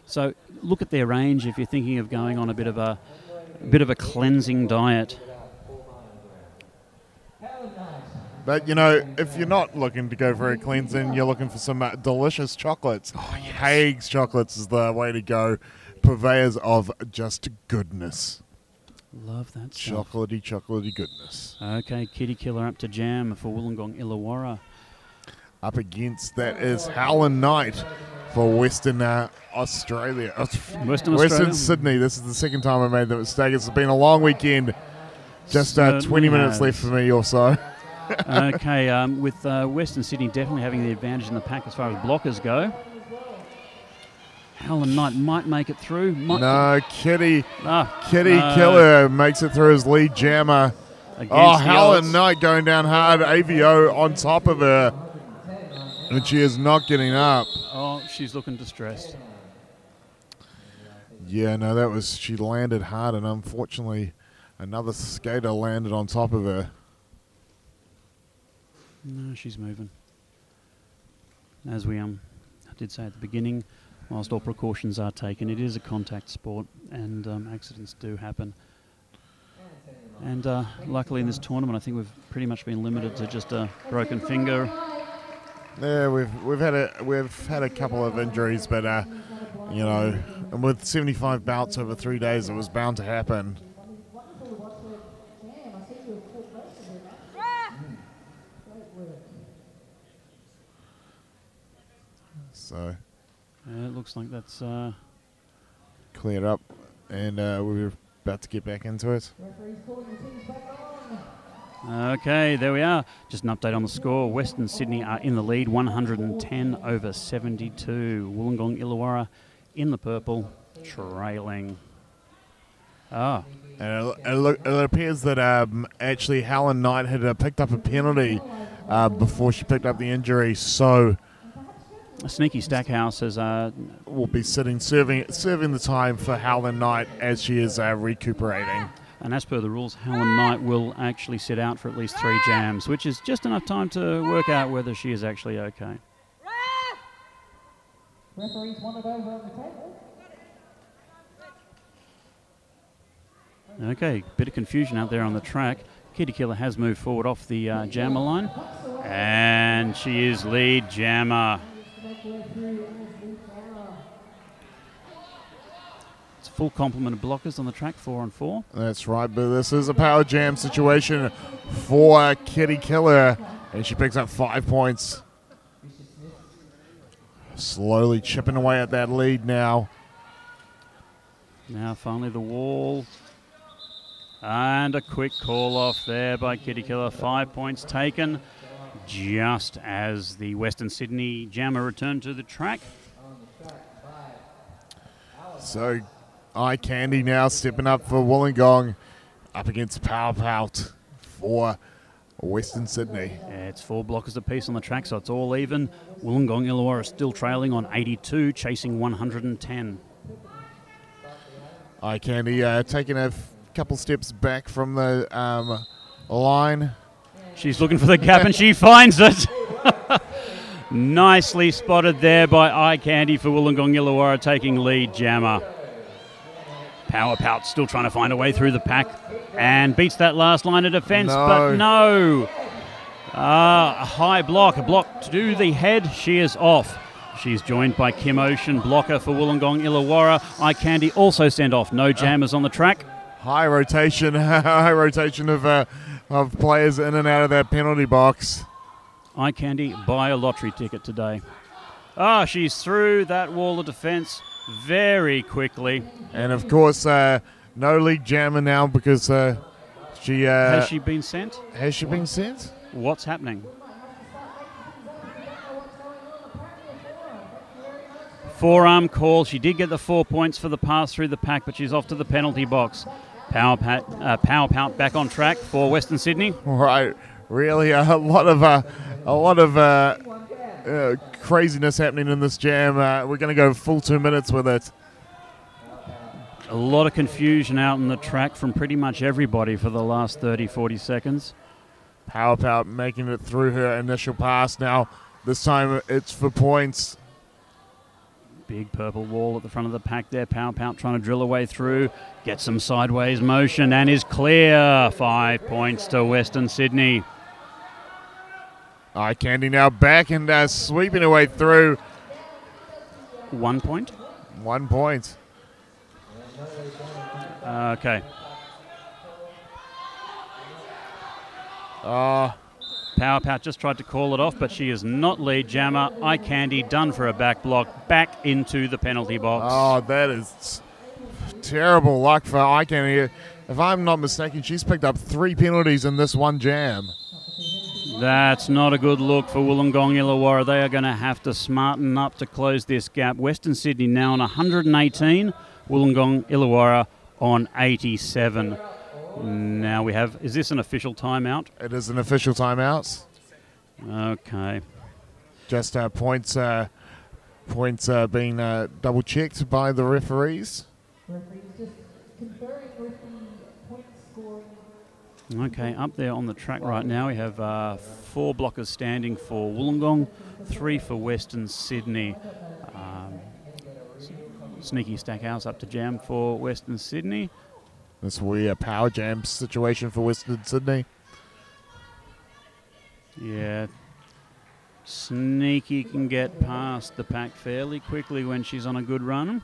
So look at their range if you're thinking of going on a bit of a cleansing diet. But, you know, if you're not looking to go for a cleansing, you're looking for some delicious chocolates. Oh, yes. Haig's Chocolates is the way to go. Purveyors of just goodness. Love that stuff. Chocolatey goodness. Okay, Kitty Killer up to jam for Wollongong Illawarra. Up against that is Howlin' Knight for Western Australia. Western Sydney. This is the second time I made the mistake. It's been a long weekend. Just 20 minutes left for me or so. Okay, with Western Sydney definitely having the advantage in the pack as far as blockers go. Howlin' Knight might make it through. No, Kitty Killer makes it through as lead jammer. Howlin' Knight going down hard. AVO on top of her. And she is not getting up. Oh, she's looking distressed. Yeah, no, she landed hard, and unfortunately another skater landed on top of her. No, she's moving. As we did say at the beginning, whilst all precautions are taken, it is a contact sport, and accidents do happen. And luckily in this tournament, I think we've pretty much been limited to just a broken finger. Yeah, we've had a couple of injuries, but you know, and with 75 bouts over 3 days, it was bound to happen. So it looks like that's cleared up, and we're about to get back into it. Okay, there we are. Just an update on the score. Western Sydney are in the lead, 110 over 72. Wollongong Illawarra in the purple, trailing. And it appears that actually Howlin' Knight had picked up a penalty before she picked up the injury, so a sneaky Stackhouse will be serving the time for Howlin' Knight as she is recuperating. And as per the rules, Howlin' Knight will actually sit out for at least 3 jams, which is just enough time to work out whether she is actually okay. Referees want it over on the table. Okay, bit of confusion out there on the track. Kitty Killer has moved forward off the jammer line, and she is lead jammer. It's a full complement of blockers on the track, 4 on 4. That's right, but this is a power jam situation for Kitty Killer, and she picks up 5 points. Slowly chipping away at that lead now. Now finally the wall. And a quick call off there by Kitty Killer. 5 points taken just as the Western Sydney jammer returned to the track. So Eye Candy now stepping up for Wollongong, up against Power Pout for Western Sydney. Yeah, it's 4 blockers apiece on the track, so it's all even. Wollongong Illawarra still trailing on 82, chasing 110. Eye Candy taking a couple steps back from the line. She's looking for the gap and she finds it. Nicely spotted there by Eye Candy for Wollongong Illawarra, taking lead jammer. Power Pout still trying to find a way through the pack and beats that last line of defence, but no. A high block, a block to the head. She is off. She's joined by Kim Ocean, blocker for Wollongong Illawarra. Eye Candy also send off. No jammers on the track. High rotation of players in and out of that penalty box. Eye Candy, buy a lottery ticket today. Ah, she's through that wall of defence very quickly. And of course, no league jammer now because she... Has she been sent? Has she been sent? What's happening? Forearm call. She did get the 4 points for the pass through the pack, but she's off to the penalty box. Power Pout back on track for Western Sydney. Right, really a lot of craziness happening in this jam. We're going to go full 2 minutes with it. A lot of confusion out on the track from pretty much everybody for the last 30, 40 seconds. Power Pout making it through her initial pass now. This time it's for points. Big purple wall at the front of the pack there. Power Pout trying to drill her way through. Gets some sideways motion and is clear. 5 points to Western Sydney. Eye Candy now back and sweeping her way through. 1 point? 1 point. Okay. Power Pout just tried to call it off, but she is not lead jammer. Eye Candy done for a back block, back into the penalty box. Oh, that is terrible luck for Eye Candy. If I'm not mistaken, she's picked up 3 penalties in this one jam. That's not a good look for Wollongong Illawarra. They are going to have to smarten up to close this gap. Western Sydney now on 118, Wollongong Illawarra on 87. Now we have, is this an official timeout? It is an official timeout. Okay. Just points being double checked by the referees. Referees just conferring with the point scoring. Okay, up there on the track right now we have 4 blockers standing for Wollongong, 3 for Western Sydney. Sneaky Stackhouse up to jam for Western Sydney. This will be a power jam situation for Western Sydney. Yeah. Sneaky can get past the pack fairly quickly when she's on a good run.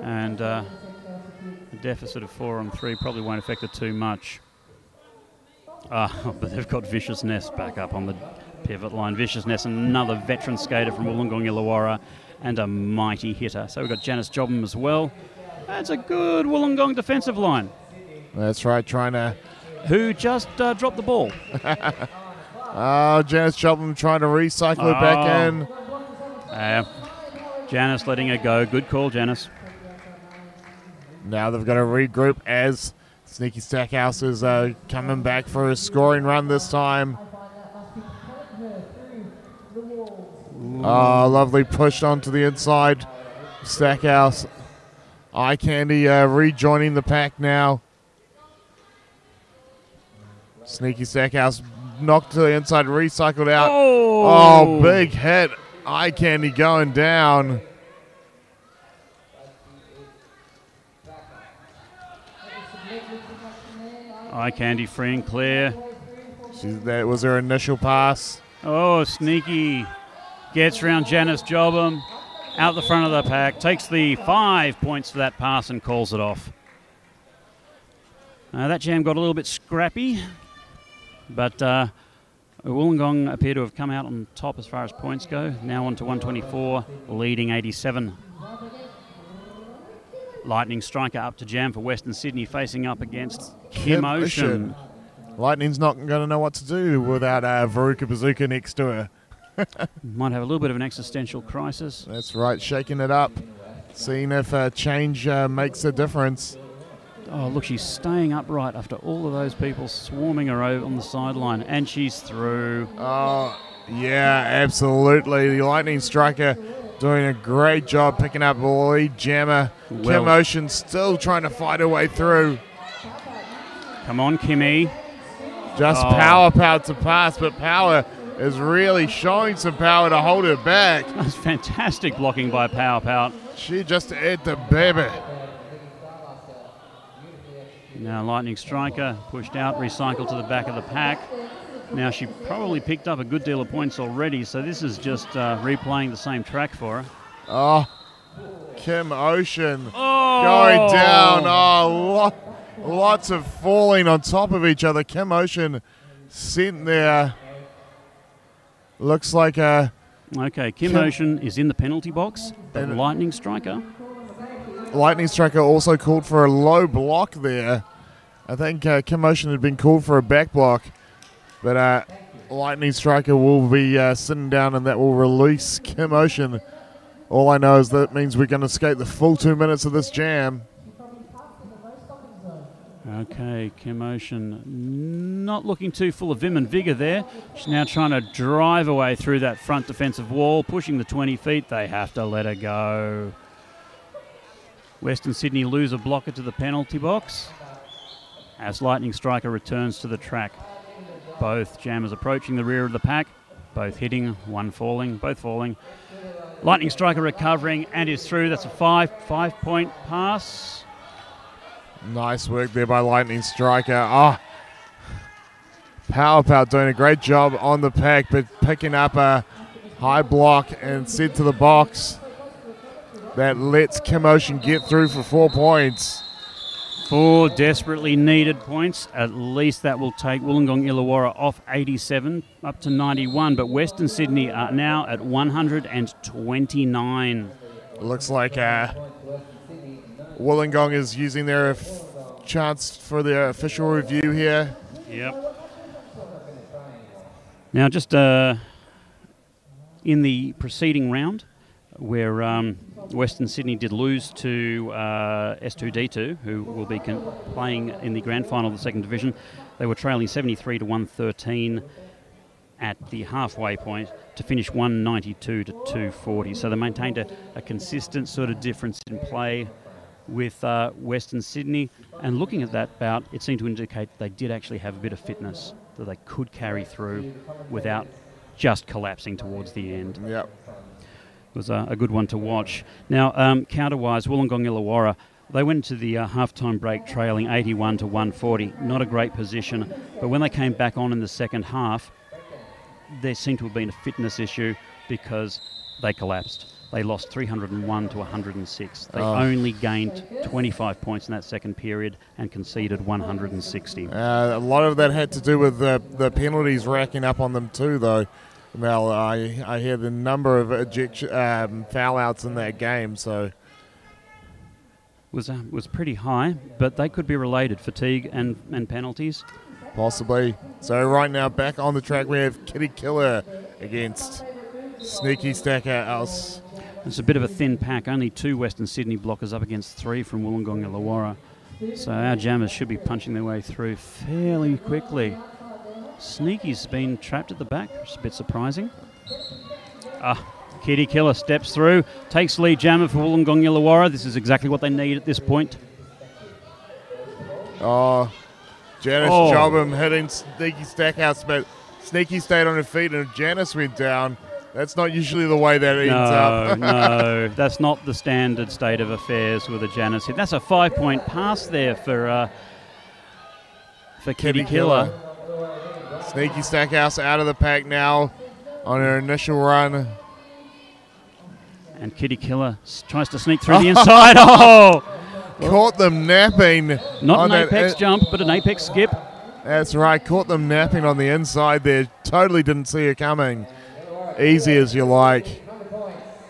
And a deficit of 4 on 3 probably won't affect her too much. But they've got Viciousness back up on the pivot line. Viciousness, another veteran skater from Wollongong Illawarra, and a mighty hitter. So we've got Janice Jobham as well. That's a good Wollongong defensive line. That's right, trying to... Who just dropped the ball. Janice Jobham trying to recycle it back in. Janice letting her go. Good call, Janice. Now they've got to regroup as Sneaky Stackhouse is coming back for a scoring run this time. Lovely push onto the inside. Stackhouse. Eye Candy rejoining the pack now. Sneaky Stackhouse knocked to the inside, recycled out. Oh, big hit. Eye Candy going down. Eye Candy free and clear. That was her initial pass. Oh, Sneaky gets around Janice Jobham. Out the front of the pack, takes the 5 points for that pass and calls it off. That jam got a little bit scrappy, but Wollongong appear to have come out on top as far as points go. Now on to 124, leading 87. Lightning Striker up to jam for Western Sydney, facing up against Kim Ocean. Lightning's not going to know what to do without Veruca Bazooka next to her. Might have a little bit of an existential crisis. That's right, shaking it up, seeing if change makes a difference. Oh, look, she's staying upright after all of those people swarming her over on the sideline, and she's through. Oh, yeah, absolutely. The Lightning Striker doing a great job picking up the lead jammer. Kim Ocean still trying to fight her way through. Come on, Kimmy. Just Power to pass, but Power is really showing some power to hold her back. That's fantastic blocking by Power Pout. She just ate the baby. Now Lightning Striker pushed out, recycled to the back of the pack. Now, she probably picked up a good deal of points already, so this is just replaying the same track for her. Oh, Kim Ocean Oh! going down. Oh, lots of falling on top of each other. Kim Ocean sitting there. Looks like a... Okay, Kim Ocean is in the penalty box, but Lightning Striker. Lightning Striker also called for a low block there. I think Kim Ocean had been called for a back block, but Lightning Striker will be sitting down, and that will release Kim Ocean. All I know is that means we're going to skate the full 2 minutes of this jam. Okay, Kim Ocean not looking too full of vim and vigour there. She's now trying to drive away through that front defensive wall, pushing the 20 feet. They have to let her go. Western Sydney lose a blocker to the penalty box as Lightning Striker returns to the track. Both jammers approaching the rear of the pack, both hitting, one falling, both falling. Lightning Striker recovering and is through. That's a five-point pass. Nice work there by Lightning Striker. Oh, Power doing a great job on the pack, but picking up a high block and sent to the box. That lets Kim Ocean get through for 4 points. 4 desperately needed points. At least that will take Wollongong Illawarra off 87 up to 91, but Western Sydney are now at 129. It looks like Wollongong is using their chance for their official review here. Yep. Now, just in the preceding round, where Western Sydney did lose to S2D2, who will be playing in the grand final of the second division, they were trailing 73 to 113 at the halfway point to finish 192 to 240. So they maintained a consistent sort of difference in play with Western Sydney, and looking at that bout, it seemed to indicate they did actually have a bit of fitness that they could carry through without just collapsing towards the end. Yep. It was a good one to watch. Now, counter-wise, Wollongong Illawarra, they went into the half-time break trailing 81 to 140. Not a great position, but when they came back on in the second half, there seemed to have been a fitness issue because they collapsed. They lost 301 to 106. They only gained 25 points in that second period and conceded 160. A lot of that had to do with the penalties racking up on them too, though. Well, I hear the number of foul outs in that game, so was pretty high, but they could be related, fatigue and penalties. Possibly. So right now, back on the track, we have Kitty Killer against Sneaky Stackhouse. It's a bit of a thin pack, only 2 Western Sydney blockers up against 3 from Wollongong Illawarra. So our jammers should be punching their way through fairly quickly. Sneaky's been trapped at the back, which is a bit surprising. Kitty Killer steps through, takes lead jammer for Wollongong Illawarra. This is exactly what they need at this point. Janice Jobham hitting Sneaky Stackhouse, but Sneaky stayed on her feet and Janice went down. That's not usually the way that ends up. No, that's not the standard state of affairs with a Janice hit. That's a 5-point pass there for Kitty Killer. Sneaky Stackhouse out of the pack now on her initial run. And Kitty Killer tries to sneak through the inside. Caught them napping. Not an apex jump, but an apex skip. That's right, caught them napping on the inside there. Totally didn't see her coming. Easy as you like.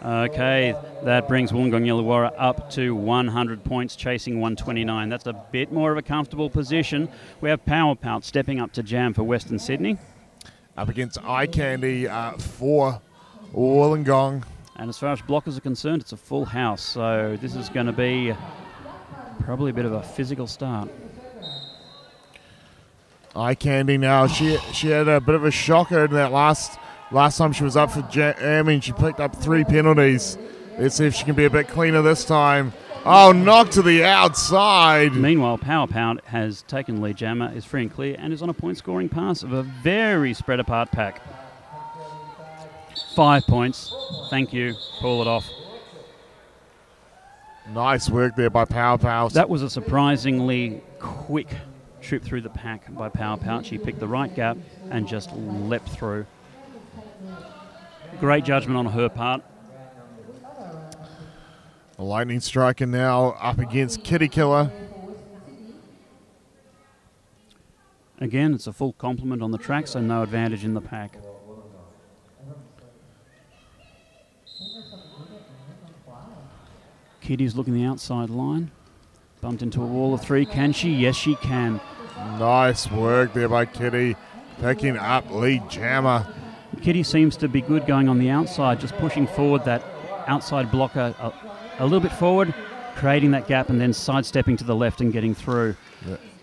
Okay, that brings Wollongong Illawarra up to 100 points, chasing 129. That's a bit more of a comfortable position. We have Power Pout stepping up to jam for Western Sydney. Up against Eye Candy for Wollongong. And as far as blockers are concerned, it's a full house. So this is going to be probably a bit of a physical start. Eye Candy now, she had a bit of a shocker in that last time she was up for jamming. She picked up 3 penalties. Let's see if she can be a bit cleaner this time. Oh, knocked to the outside. Meanwhile, Power Pound has taken lead jammer, is free and clear, and is on a point-scoring pass of a very spread-apart pack. 5 points. Thank you. Pull it off. Nice work there by Power Pound. That was a surprisingly quick trooped through the pack by Power Pouch. He picked the right gap and just leapt through. Great judgment on her part. Lightning Striker now up against Kitty Killer. Again, it's a full complement on the track, so no advantage in the pack. Kitty's looking the outside line. Bumped into a wall of 3. Can she? Yes, she can. Nice work there by Kitty, picking up lead jammer. Kitty seems to be good going on the outside, just pushing forward that outside blocker a little bit forward, creating that gap and then sidestepping to the left and getting through.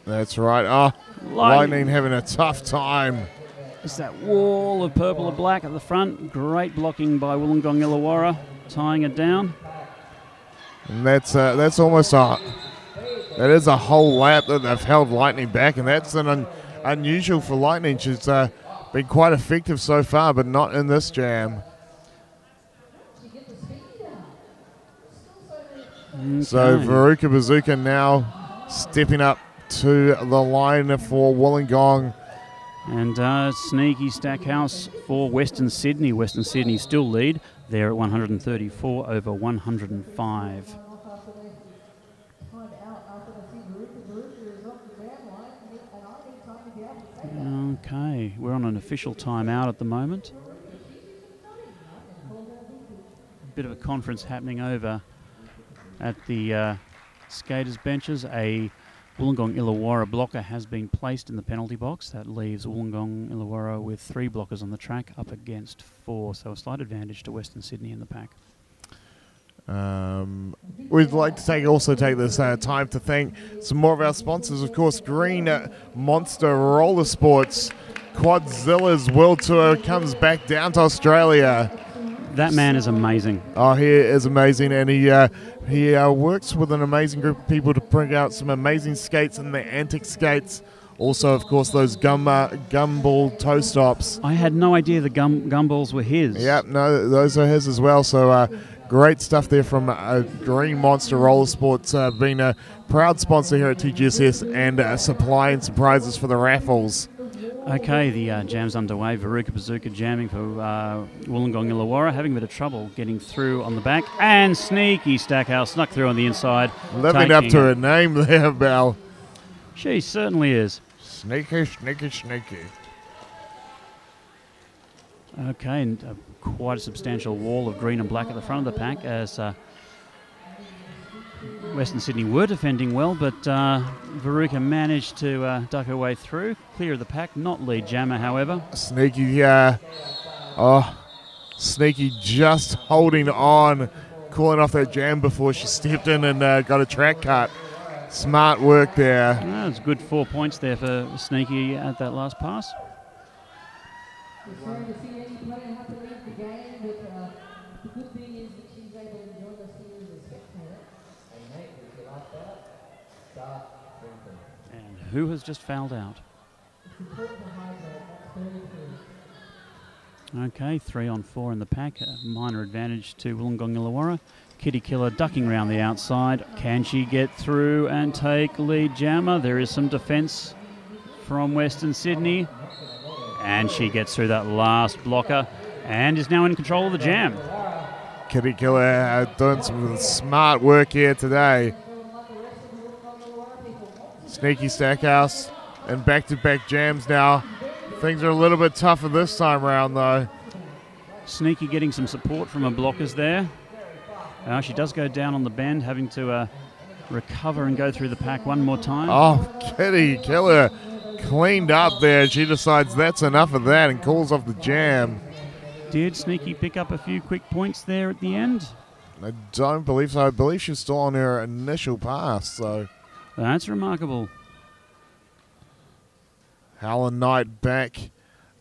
That's right. Oh, Lightning having a tough time. It's that wall of purple or black at the front. Great blocking by Wollongong Illawarra, tying it down. And that's almost that is a whole lap that they've held Lightning back, and that's unusual for Lightning. She's been quite effective so far, but not in this jam. Okay. So Veruca Bazooka now stepping up to the line for Wollongong. And sneaky Stackhouse for Western Sydney. Western Sydney still lead. They're at 134 over 105. Okay, we're on an official timeout at the moment. Bit of a conference happening over at the skaters' benches. A Wollongong Illawarra blocker has been placed in the penalty box. That leaves Wollongong Illawarra with 3 blockers on the track up against 4. So a slight advantage to Western Sydney in the pack. We'd like to also take this time to thank some more of our sponsors. Of course, Green Monster Roller Sports. Quadzilla's World Tour comes back down to Australia. That man is amazing. Oh, he is amazing, and he works with an amazing group of people to bring out some amazing skates and the antique skates. Also, of course, those gumball toe stops. I had no idea the gumballs were his. Yep, no, those are his as well. So great stuff there from Green Monster Roller Sports, being a proud sponsor here at TGSS and supplying some prizes for the raffles. Okay, the jam's underway. Veruca Bazooka jamming for Wollongong Illawarra, having a bit of trouble getting through on the back. And sneaky Stackhouse snuck through on the inside. Living up to her name there, Belle. She certainly is. Sneaky, sneaky, sneaky. Okay, and quite a substantial wall of green and black at the front of the pack as Western Sydney were defending well, but Veruca managed to duck her way through, clear of the pack, not lead jammer, however. Sneaky, Sneaky just holding on, calling off that jam before she stepped in and got a track cut. Smart work there. It's good 4 points there for Sneaky at that last pass. It's sorry to see any player have to leave the game, but the good thing is that she's able to join us here as a spectator. And mate, if you like that, start drinking. And who has just fouled out? It's important to hydrate, that's 33. Okay, 3 on 4 in the pack. A minor advantage to Wollongong Illawarra. Kitty Killer ducking around the outside. Can she get through and take lead jammer? There is some defence from Western Sydney. And she gets through that last blocker and is now in control of the jam. Kitty Killer doing some smart work here today. Sneaky Stackhouse and back-to-back jams now. Things are a little bit tougher this time around, though. Sneaky getting some support from her blockers there. She does go down on the bend, having to recover and go through the pack one more time. Oh, Kitty Killer cleaned up there. She decides that's enough of that and calls off the jam. Did Sneaky pick up a few quick points there at the end? I don't believe so. I believe she's still on her initial pass, so. That's remarkable. Helen Knight back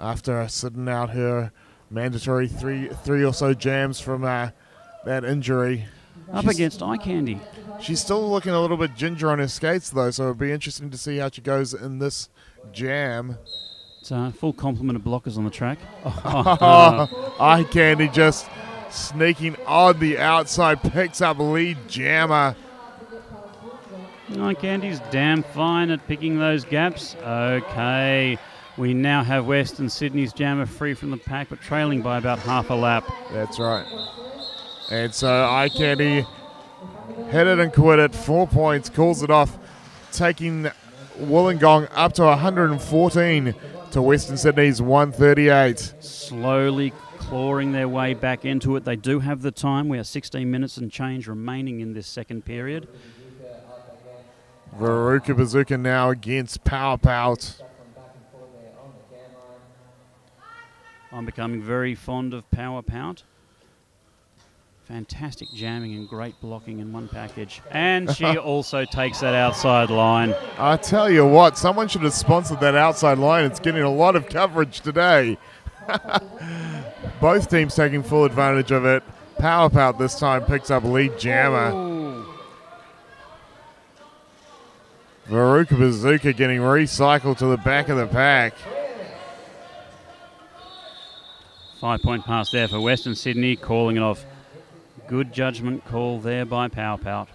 after sitting out her mandatory three or so jams from that injury. Up against Eye Candy. She's still looking a little bit ginger on her skates, though, so it'll be interesting to see how she goes in this jam. It's a full complement of blockers on the track. Eye Candy just sneaking on the outside, picks up lead jammer. Oh, Candy's damn fine at picking those gaps. Okay. We now have Western Sydney's jammer free from the pack, but trailing by about half a lap. That's right. And so iCandy hit it and quit it. 4 points, calls it off, taking Wollongong up to 114 to Western Sydney's 138. Slowly clawing their way back into it. They do have the time. We have 16 minutes and change remaining in this second period. Veruca Bazooka now against Power Pout. I'm becoming very fond of Power Pout. Fantastic jamming and great blocking in one package. And she also takes that outside line. I tell you what, someone should have sponsored that outside line. It's getting a lot of coverage today. Both teams taking full advantage of it. Power Pout this time picks up lead jammer. Ooh. Veruca Bazooka getting recycled to the back of the pack. 5 point pass there for Western Sydney, calling it off. Good judgment call there by Power Pout.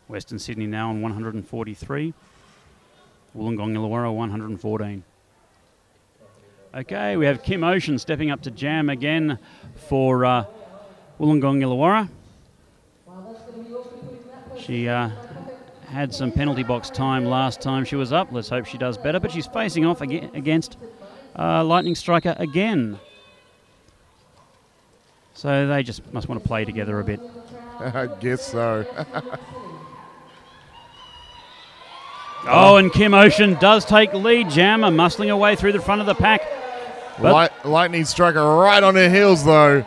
Western Sydney now on 143. Wollongong Illawarra 114. Okay, we have Kim Ocean stepping up to jam again for Wollongong Illawarra. She had some penalty box time last time she was up. Let's hope she does better. But she's facing off against Lightning Striker again. So they just must want to play together a bit. I guess so. Oh, and Kim Ocean does take lead. Jammer muscling away through the front of the pack. Lightning Striker right on her heels, though.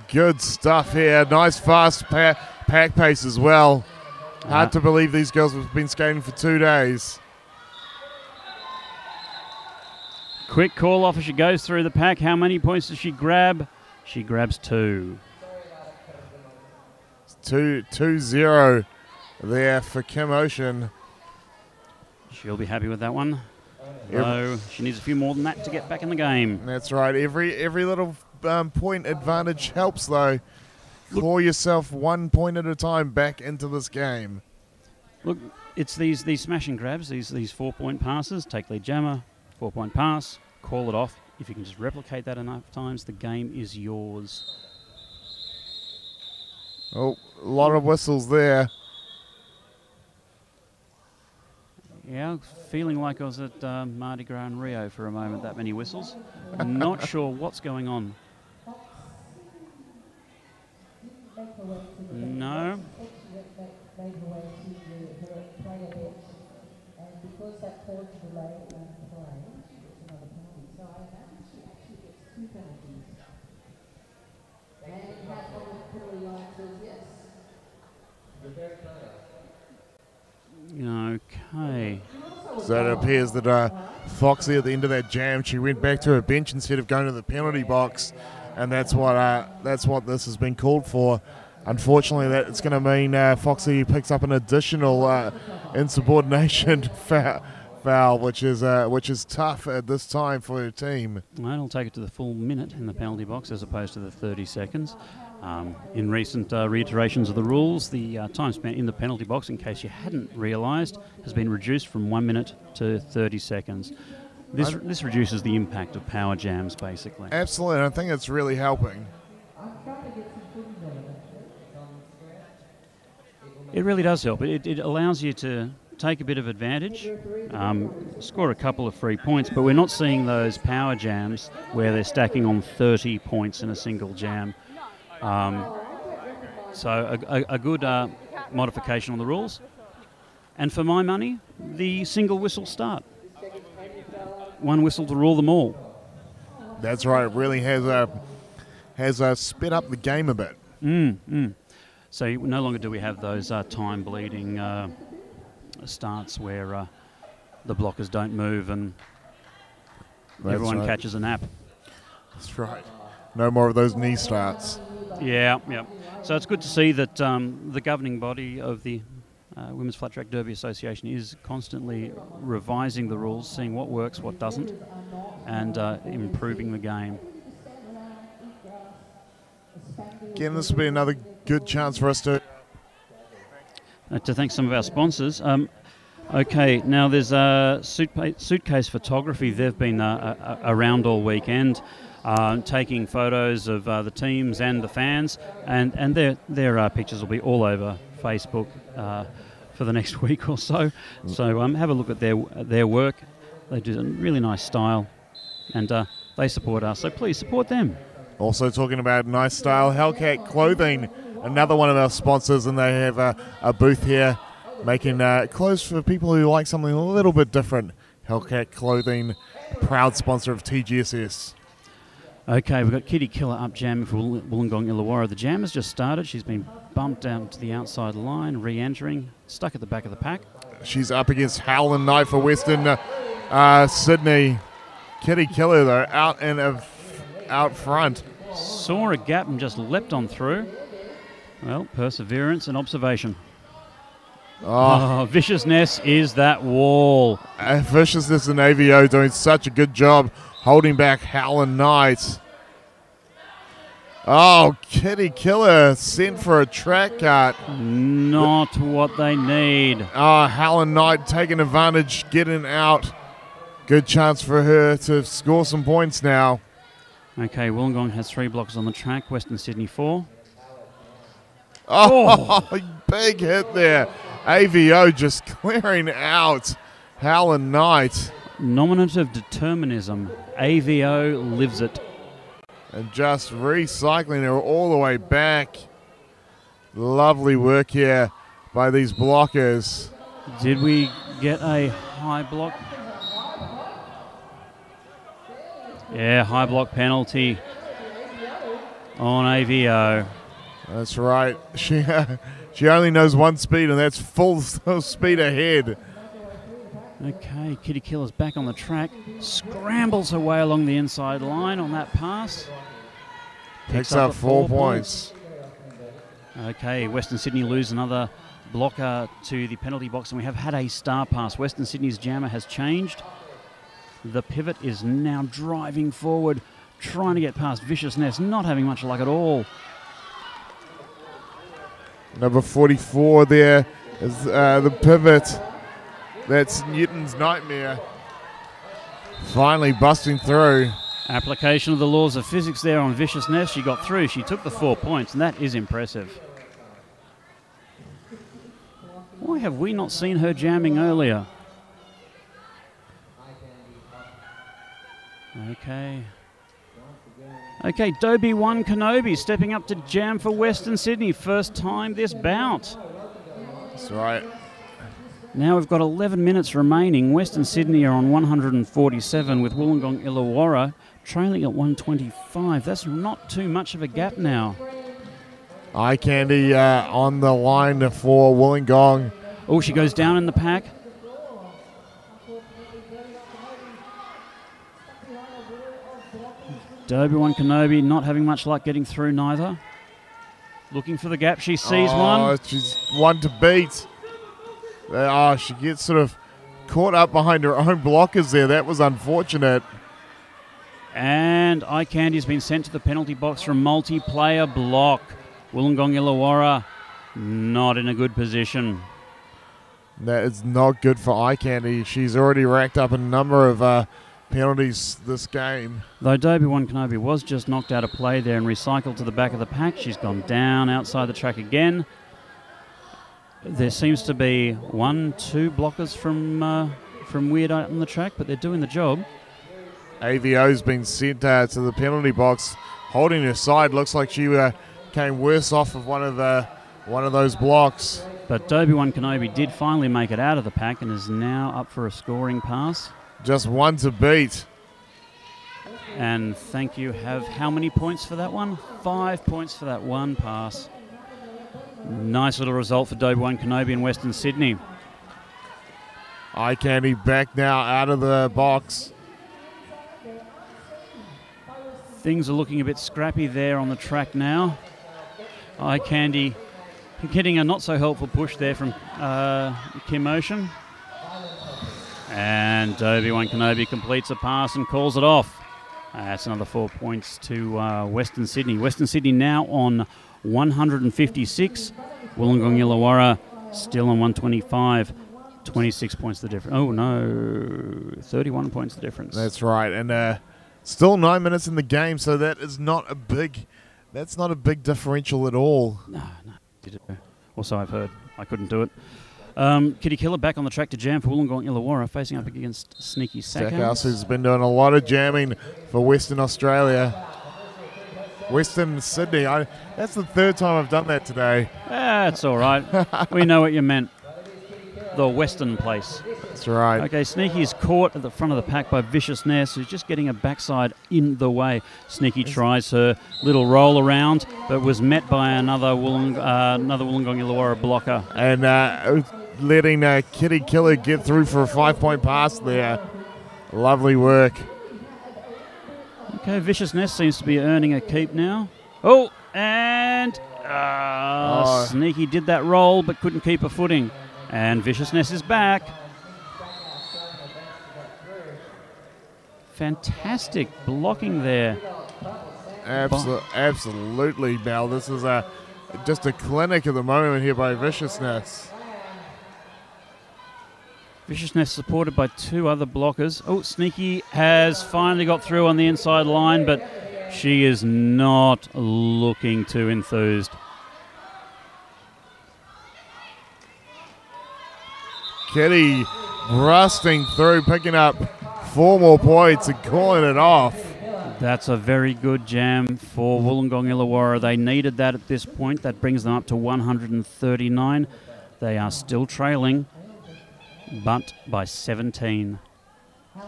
Good stuff here. Nice fast pack pace as well. Hard to believe these girls have been skating for 2 days. Quick call off as she goes through the pack. How many points does she grab? She grabs 2. 2-0 there for Kim Ocean. She'll be happy with that one. No, she needs a few more than that to get back in the game. That's right. Every little point advantage helps, though. Claw yourself 1 point at a time back into this game. Look, it's these smashing grabs, these 4 point passes. Take lead jammer, 4 point pass, call it off. If you can just replicate that enough times, the game is yours. Oh, a lot of whistles there. Yeah, feeling like I was at Mardi Gras in Rio for a moment, that many whistles. I'm not sure what's going on. No. Okay. So it appears that Foxy at the end of that jam, she went back to her bench instead of going to the penalty box, and that's what this has been called for. Unfortunately, that it's going to mean Foxy picks up an additional insubordination foul, which is tough at this time for her team. Well, it'll take it to the full minute in the penalty box as opposed to the 30 seconds. In recent reiterations of the rules, the time spent in the penalty box, in case you hadn't realised, has been reduced from 1 minute to 30 seconds. This reduces the impact of power jams, basically. Absolutely, I think it's really helping. It really does help. It allows you to take a bit of advantage, score a couple of free points, but we're not seeing those power jams where they're stacking on 30 points in a single jam. So a good modification on the rules. And for my money, the single whistle start. One whistle to rule them all. That's right. It really has sped up the game a bit. So no longer do we have those time bleeding starts where the blockers don't move and everyone catches a nap. That's right. No more of those knee starts. Yeah. So it's good to see that the governing body of the Women's Flat Track Derby Association is constantly revising the rules, seeing what works, what doesn't, and improving the game. Again, this will be another good chance for us to thank some of our sponsors. Okay, now there's Suitcase Photography. They've been around all weekend, taking photos of the teams and the fans, and their pictures will be all over Facebook for the next week or so. So have a look at their work. They do a really nice style, and they support us. So please support them. Also talking about nice style, Hellcat Clothing, another one of our sponsors, and they have a booth here making clothes for people who like something a little bit different. Hellcat Clothing, proud sponsor of TGSS. Okay, we've got Kitty Killer up jamming for Wollongong Illawarra. The jam has just started. She's been bumped down to the outside line, re-entering, stuck at the back of the pack. She's up against Howland Knight for Western Sydney. Kitty Killer, though, out front. Saw a gap and just leapt on through. Well, perseverance and observation. Oh, Viciousness is that wall. Viciousness and AVO doing such a good job holding back Howland Knight. Oh, Kitty Killer sent for a track cut. Not what they need. Oh, Howland Knight taking advantage, getting out. Good chance for her to score some points now. Okay, Wollongong has 3 blockers on the track, Western Sydney 4. Oh, big hit there. AVO just clearing out Howland Knight. Nominative determinism. AVO lives it. And just recycling her all the way back. Lovely work here by these blockers. Did we get a high block? Yeah, high block penalty on AVO. That's right. She only knows one speed, and that's full speed ahead. Okay, Kitty Killer's back on the track. Scrambles her way along the inside line on that pass. Picks up 4 points. Okay, Western Sydney lose another blocker to the penalty box, and we have had a star pass. Western Sydney's jammer has changed. The pivot is now driving forward, trying to get past Viciousness, not having much luck at all. Number 44 there is the pivot. That's Newton's nightmare. Finally busting through. Application of the laws of physics there on Viciousness. She got through. She took the 4 points, and that is impressive. Why have we not seen her jamming earlier? Okay, Dobie 1 Kenobi stepping up to jam for Western Sydney. First time this bout. That's right. Now we've got 11 minutes remaining. Western Sydney are on 147 with Wollongong Illawarra trailing at 125. That's not too much of a gap now. Eye Candy on the line for Wollongong. Oh, she goes down in the pack. Dobie 1 Kenobi not having much luck getting through neither. Looking for the gap. She sees one. She's one to beat. She gets sort of caught up behind her own blockers there. That was unfortunate. And Eye Candy's been sent to the penalty box from multiplayer block. Wollongong Illawarra not in a good position. That is not good for Eye Candy. She's already racked up a number of penalties this game. Though Dobie 1 Kenobi was just knocked out of play there and recycled to the back of the pack, she's gone down outside the track again. There seems to be 1-2 blockers from WIRD on the track, but they're doing the job. AVO's been sent to the penalty box, holding her side. Looks like she came worse off of one of those blocks. But Dobie 1 Kenobi did finally make it out of the pack and is now up for a scoring pass. Just one to beat. And thank you. Have how many points for that one? 5 points for that one pass. Nice little result for Dobie 1 Kenobi in Western Sydney. Eye Candy back now out of the box. Things are looking a bit scrappy there on the track now. Eye Candy getting a not so helpful push there from Kim Ocean. And Dobie 1 Kenobi completes a pass and calls it off. That's another 4 points to Western Sydney. Western Sydney now on 156. Wollongong Illawarra still on 125. 26 points the difference. Oh, no. 31 points the difference. That's right. And still 9 minutes in the game, so that is not a big... That's not a big differential at all. No. Also, I've heard. I couldn't do it. Kitty Killer back on the track to jam for Wollongong Illawarra, facing up against Sneaky Stackhouse, who's been doing a lot of jamming for Western Australia. Western Sydney. That's the third time I've done that today. That's all right. We know what you meant. The Western place. That's right. Okay, Sneaky is caught at the front of the pack by Vicious Ness, who's just getting a backside in the way. Sneaky tries her little roll around, but was met by another Wollongong Illawarra blocker. And letting Kitty Killer get through for a 5-point pass there. Lovely work. Okay, Vicious Ness seems to be earning a keep now. Oh, and Sneaky did that roll but couldn't keep a footing. And Vicious Ness is back. Fantastic blocking there. Absolutely, Mel. This is just a clinic at the moment here by Vicious Ness. Vicious Ness supported by two other blockers. Oh, Sneaky has finally got through on the inside line, but she is not looking too enthused. Kitty rusting through, picking up 4 more points and calling it off. That's a very good jam for Wollongong Illawarra. They needed that at this point. That brings them up to 139. They are still trailing, but by 17.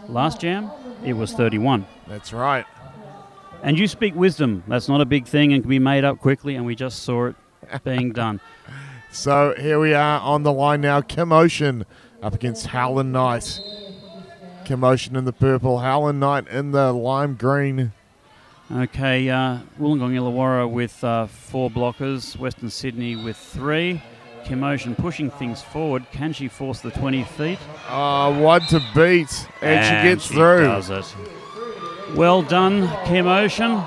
Last jam, it was 31. That's right. And you speak wisdom. That's not a big thing and can be made up quickly, and we just saw it being done. So here we are on the line now. Kim Ocean up against Howlin' Knight. Kim Ocean in the purple, Howlin' Knight in the lime green. Okay, Wollongong Illawarra with 4 blockers, Western Sydney with 3. Kim Ocean pushing things forward. Can she force the 20 feet? One to beat, and she gets through. Does it. Well done, Kim Ocean.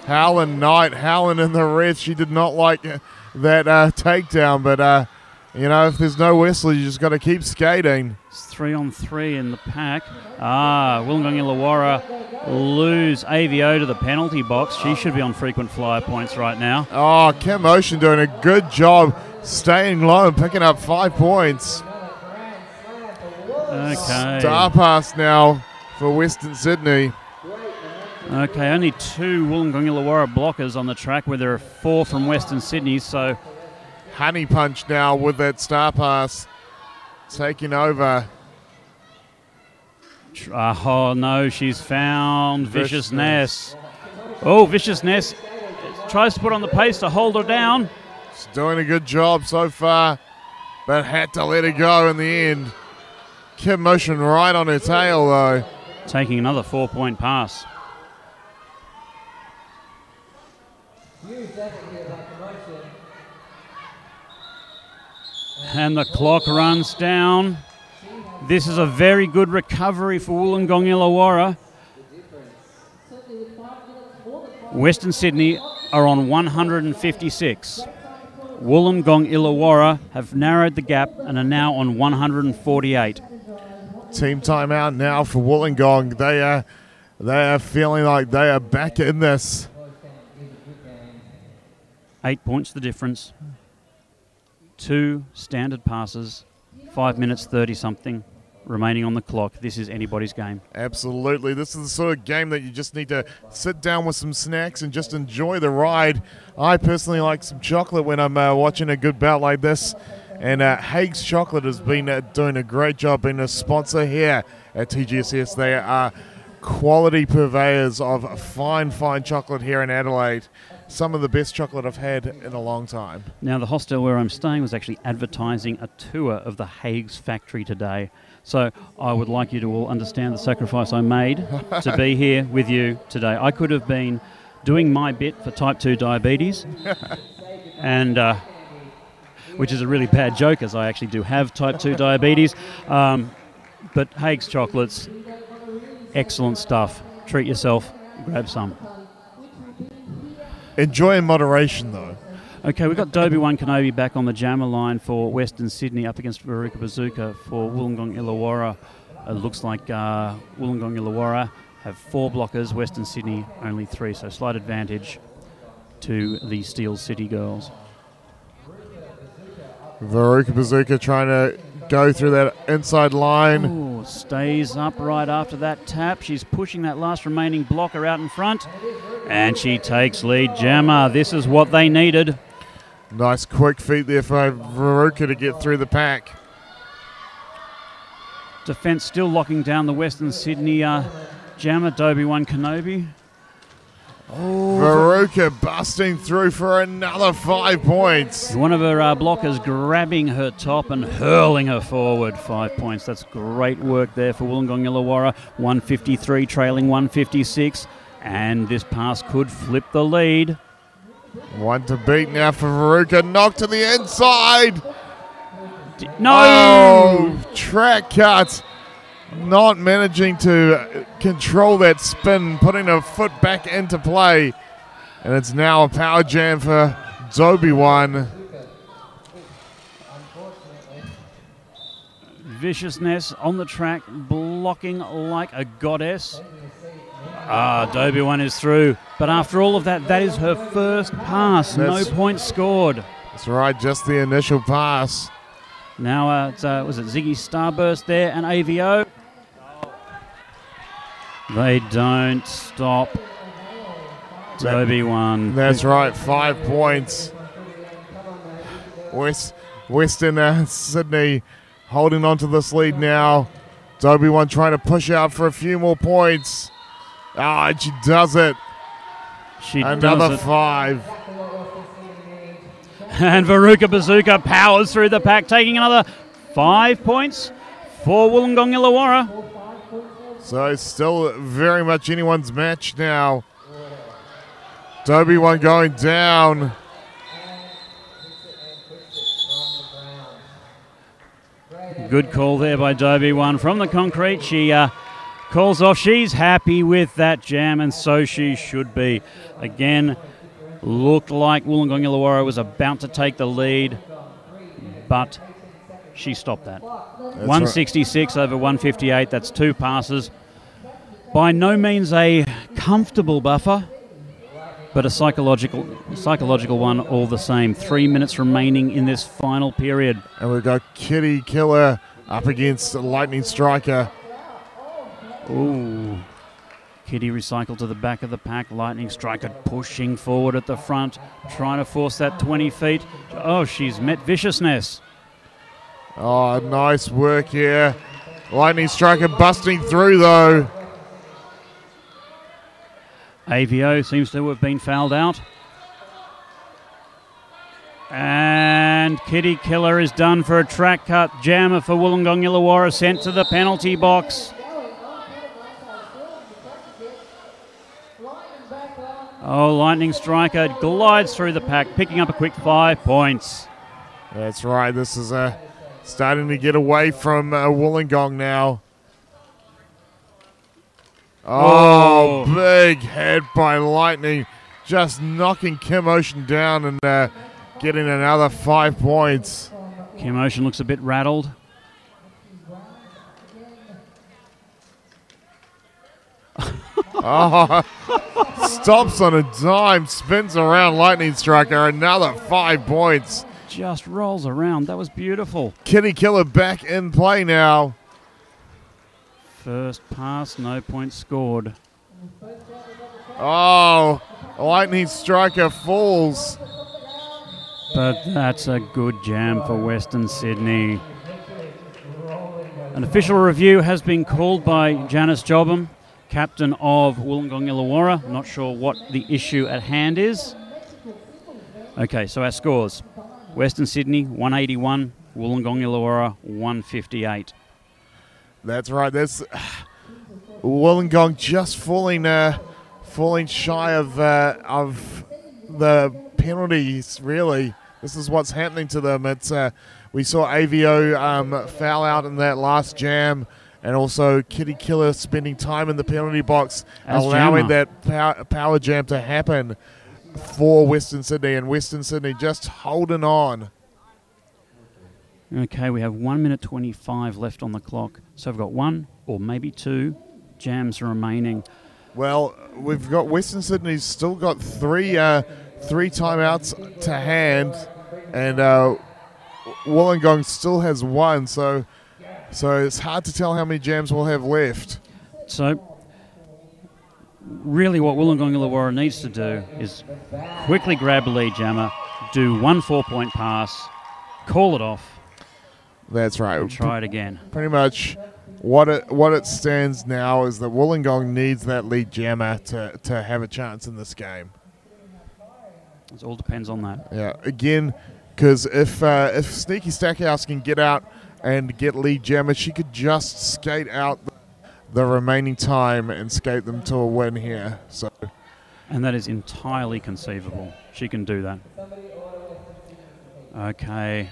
Howlin' Knight, howling in the red. She did not like that takedown, but you know, if there's no whistle, you just got to keep skating. It's 3-on-3 in the pack. Wollongong Illawarra lose AVO to the penalty box. She should be on frequent flyer points right now. Kim Ocean doing a good job staying low and picking up 5 points. Okay. Star pass now for Western Sydney. Okay, only 2 Wollongong Illawarra blockers on the track where there are 4 from Western Sydney, so... Honey Punch now with that star pass taking over. Oh, no, she's found Vicious Ness. Oh, Vicious Ness tries to put on the pace to hold her down. She's doing a good job so far, but had to let her go in the end. Kim Motion right on her tail, though. Taking another 4-point pass. And the clock runs down. This is a very good recovery for Wollongong Illawarra. Western Sydney are on 156. Wollongong Illawarra have narrowed the gap and are now on 148. Team timeout now for Wollongong. They are feeling like they are back in this. 8 points the difference. 2 standard passes, 5 minutes 30-something remaining on the clock. This is anybody's game. Absolutely. This is the sort of game that you just need to sit down with some snacks and just enjoy the ride. I personally like some chocolate when I'm watching a good bout like this. And Haig's Chocolate has been doing a great job being a sponsor here at TGSS. They are quality purveyors of fine chocolate here in Adelaide. Some of the best chocolate I've had in a long time. Now, the hostel where I'm staying was actually advertising a tour of the Haig's factory today. So I would like you to all understand the sacrifice I made to be here with you today. I could have been doing my bit for type 2 diabetes, and which is a really bad joke, as I actually do have type 2 diabetes. But Haig's Chocolates, Excellent stuff. Treat yourself. Grab some. Enjoy in moderation, though. Okay, we've got WI Kenobi back on the jammer line for Western Sydney up against Veruca Bazooka for Wollongong Illawarra. It looks like Wollongong Illawarra have 4 blockers, Western Sydney only 3, so slight advantage to the Steel City girls. Veruca Bazooka trying to go through that inside line. Ooh, stays up right after that tap. She's pushing that last remaining blocker out in front, and she takes lead jammer. This is what they needed. Nice quick feet there for Veruca to get through the pack. Defence still locking down the Western Sydney jammer, WI Kenobi. Oh, Veruca busting through for another 5 points. one of her blockers grabbing her top and hurling her forward. 5 points. That's great work there for Wollongong Illawarra. 153 trailing 156. And this pass could flip the lead. One to beat now for Veruca. Knocked to the inside. No! Oh, track cut. Not managing to control that spin, putting her foot back into play. And it's now a power jam for WI. Viciousness on the track, blocking like a goddess. WI is through. But after all of that, that is her first pass. No points scored. That's right, just the initial pass. Now, was it Ziggy Starburst there and AVO? They don't stop. WI. That's right, 5 points. Western Sydney holding on to this lead now. WI trying to push out for a few more points. And she does it. Another 5. And Veruca Bazooka powers through the pack, taking another 5 points for Wollongong Illawarra. So it's still very much anyone's match now. WI going down. Good call there by WI from the concrete. She calls off. She's happy with that jam, and so she should be. Again, looked like Wollongong Illawarra was about to take the lead, but she stopped that. 166 over 158. That's 2 passes. By no means a comfortable buffer, but a psychological one all the same. 3 minutes remaining in this final period. And we've got Kitty Killer up against Lightning Striker. Ooh. Kitty recycled to the back of the pack. Lightning Striker pushing forward at the front, trying to force that 20 feet. Oh, she's met viciousness. Oh, nice work here. Lightning Striker busting through, though. AVO seems to have been fouled out. And Kitty Killer is done for a track cut. Jammer for Wollongong Illawarra sent to the penalty box. Oh, Lightning Striker glides through the pack, picking up a quick 5 points. That's right. This is starting to get away from Wollongong now. Oh, big head by Lightning. Just knocking Kim Ocean down and getting another 5 points. Kim Ocean looks a bit rattled. Stops on a dime, spins around Lightning Striker, another 5 points. Just rolls around. That was beautiful. Kitty Killer back in play now. First pass, no points scored. Oh, Lightning Striker falls. But that's a good jam for Western Sydney. An official review has been called by Janice Jobham, captain of Wollongong Illawarra. I'm not sure what the issue at hand is. Okay, so our scores. Western Sydney, 181. Wollongong Illawarra, 158. That's right. That's Wollongong just falling shy of the penalties. Really, this is what's happening to them. It's we saw AVO foul out in that last jam, and also Kitty Killer spending time in the penalty box, As allowing jammer. that power jam to happen for Western Sydney, and Western Sydney just holding on. Okay, we have 1 minute 25 left on the clock. So we've got 1 or maybe 2 jams remaining. Well, we've got Western Sydney's still got three timeouts to hand, and Wollongong still has 1. So it's hard to tell how many jams we'll have left. So really what Wollongong Illawarra needs to do is quickly grab a lead jammer, do 1 4-point pass, call it off, That's right. and try it again. Pretty much what it stands now is that Wollongong needs that lead jammer to have a chance in this game. It all depends on that. Yeah, again, because if Sneaky Stackhouse can get out and get lead jammer, she could just skate out the remaining time and skate them to a win here. So, And that is entirely conceivable. She can do that. Okay.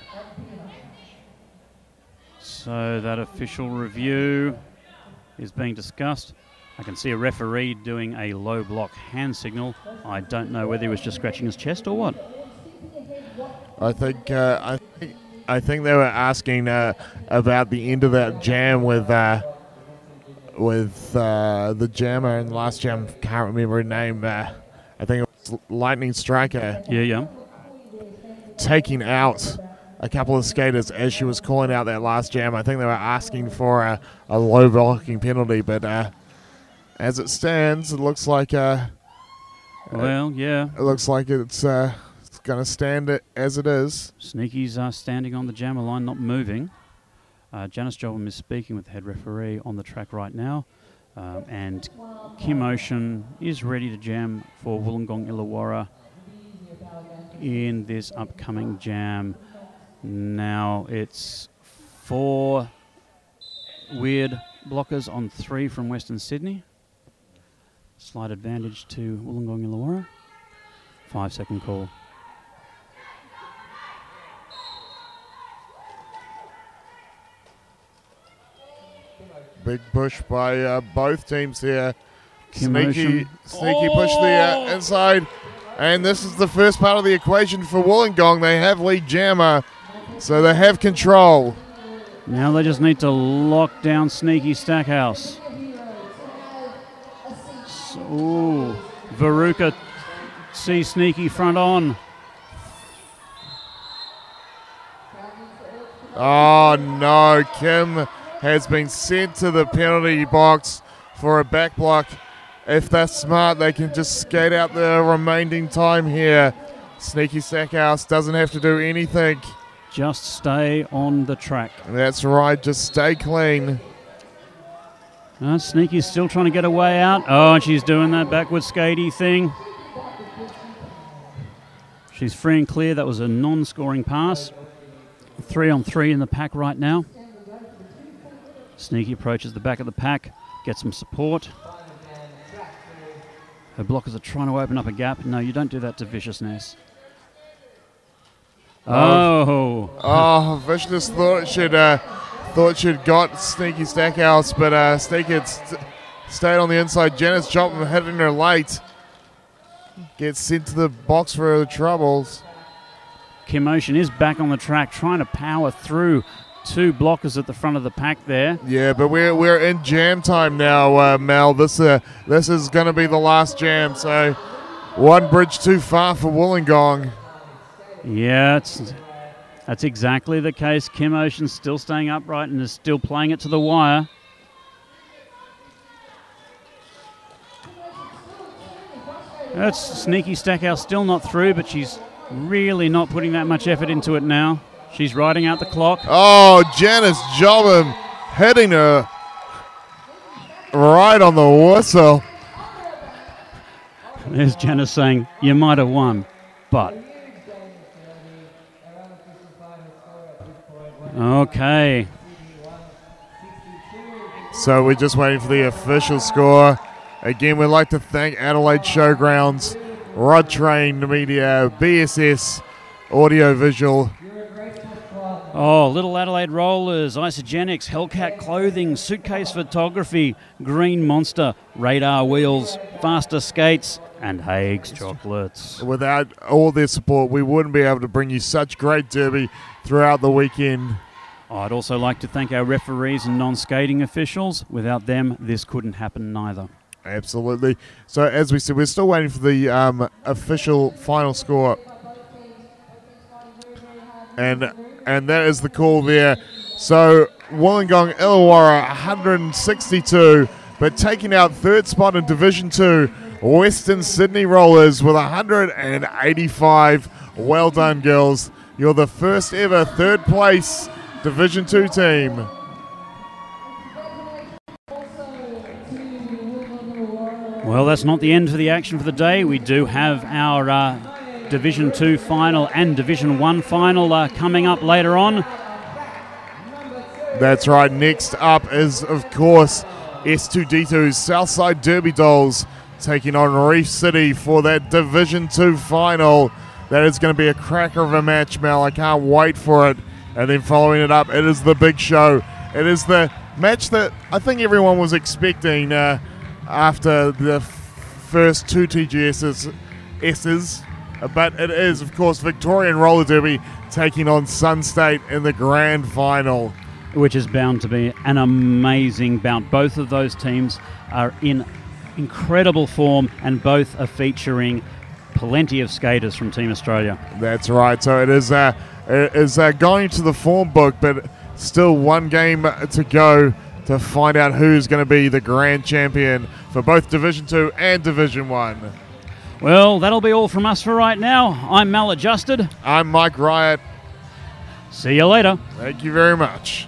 So that official review is being discussed. I can see a referee doing a low block hand signal. I don't know whether he was just scratching his chest or what. I think they were asking about the end of that jam with the jammer and the last jam. Can't remember her name. I think it was Lightning Striker. Yeah. Taking out a couple of skaters as she was calling out that last jam. I think they were asking for a low blocking penalty, but as it stands, it looks like Well, yeah. it looks like it's going to stand as it is. Sneaky's standing on the jammer line, not moving. Janice Jobham is speaking with the head referee on the track right now. And Kim Ocean is ready to jam for Wollongong Illawarra in this upcoming jam. Now it's 4 WIRD blockers on 3 from Western Sydney. Slight advantage to Wollongong Illawarra. 5-second call. Big push by both teams here. Sneaky Push the inside. And this is the first part of the equation for Wollongong. They have lead jammer, so they have control. Now they just need to lock down Sneaky Stackhouse. Ooh, Veruca sees Sneaky front on. Oh no, Kim has been sent to the penalty box for a back block. If they're smart, they can just skate out the remaining time here. Sneaky Stackhouse doesn't have to do anything. Just stay on the track. That's right, just stay clean. Sneaky's still trying to get a way out. Oh, and she's doing that backward skatey thing. She's free and clear. That was a non-scoring pass. 3-on-3 in the pack right now. Sneaky approaches the back of the pack, gets some support. Her blockers are trying to open up a gap. No, you don't do that to Viciousness. Oh, Viciousness thought she'd got Sneaky Stackhouse, but Sneaky had stayed on the inside. Janice Jobham hitting her late. Gets sent to the box for the troubles. Kim Ocean is back on the track, trying to power through 2 blockers at the front of the pack there. Yeah, but we're in jam time now, Mel. This is going to be the last jam, so 1 bridge too far for Wollongong. Yeah, that's exactly the case. Kim Ocean's still staying upright and is still playing it to the wire. That's Sneaky Stackhouse still not through, but she's really not putting that much effort into it now. She's riding out the clock. Oh, Janice Jobham hitting her right on the whistle. There's Janice saying, you might have won, but. Okay. So we're just waiting for the official score. Again, we'd like to thank Adelaide Showgrounds, Rod Train Media, BSS, Audio Visual. Oh, Little Adelaide Rollers, Isogenics, Hellcat Clothing, Suitcase Photography, Green Monster, Radar Wheels, Faster Skates, and Hague's Chocolates. Without all their support, we wouldn't be able to bring you such great derby throughout the weekend. I'd also like to thank our referees and non-skating officials. Without them, this couldn't happen neither. Absolutely. So as we said, we're still waiting for the official final score. And that is the call there. So Wollongong Illawarra 162, but taking out third spot in Division 2, Western Sydney Rollers with 185. Well done, girls. You're the first ever third place Division 2 team. Well, that's not the end of the action for the day. We do have our Division 2 final and Division 1 final coming up later on. That's right. Next up is, of course, S2D2's Southside Derby Dolls taking on Reef City for that Division 2 final. That is going to be a cracker of a match, Mel. I can't wait for it. And then following it up, it is the big show. It is the match that I think everyone was expecting after the first two TGSS's. But it is, of course, Victorian Roller Derby taking on Sun State in the grand final. Which is bound to be an amazing bout. Both of those teams are in incredible form and both are featuring plenty of skaters from Team Australia. That's right. So it is going to the form book, but still one game to go to find out who's going to be the grand champion for both Division 2 and Division 1. Well, that'll be all from us for right now. I'm Maladjusted. I'm Mike Riot. See you later. Thank you very much.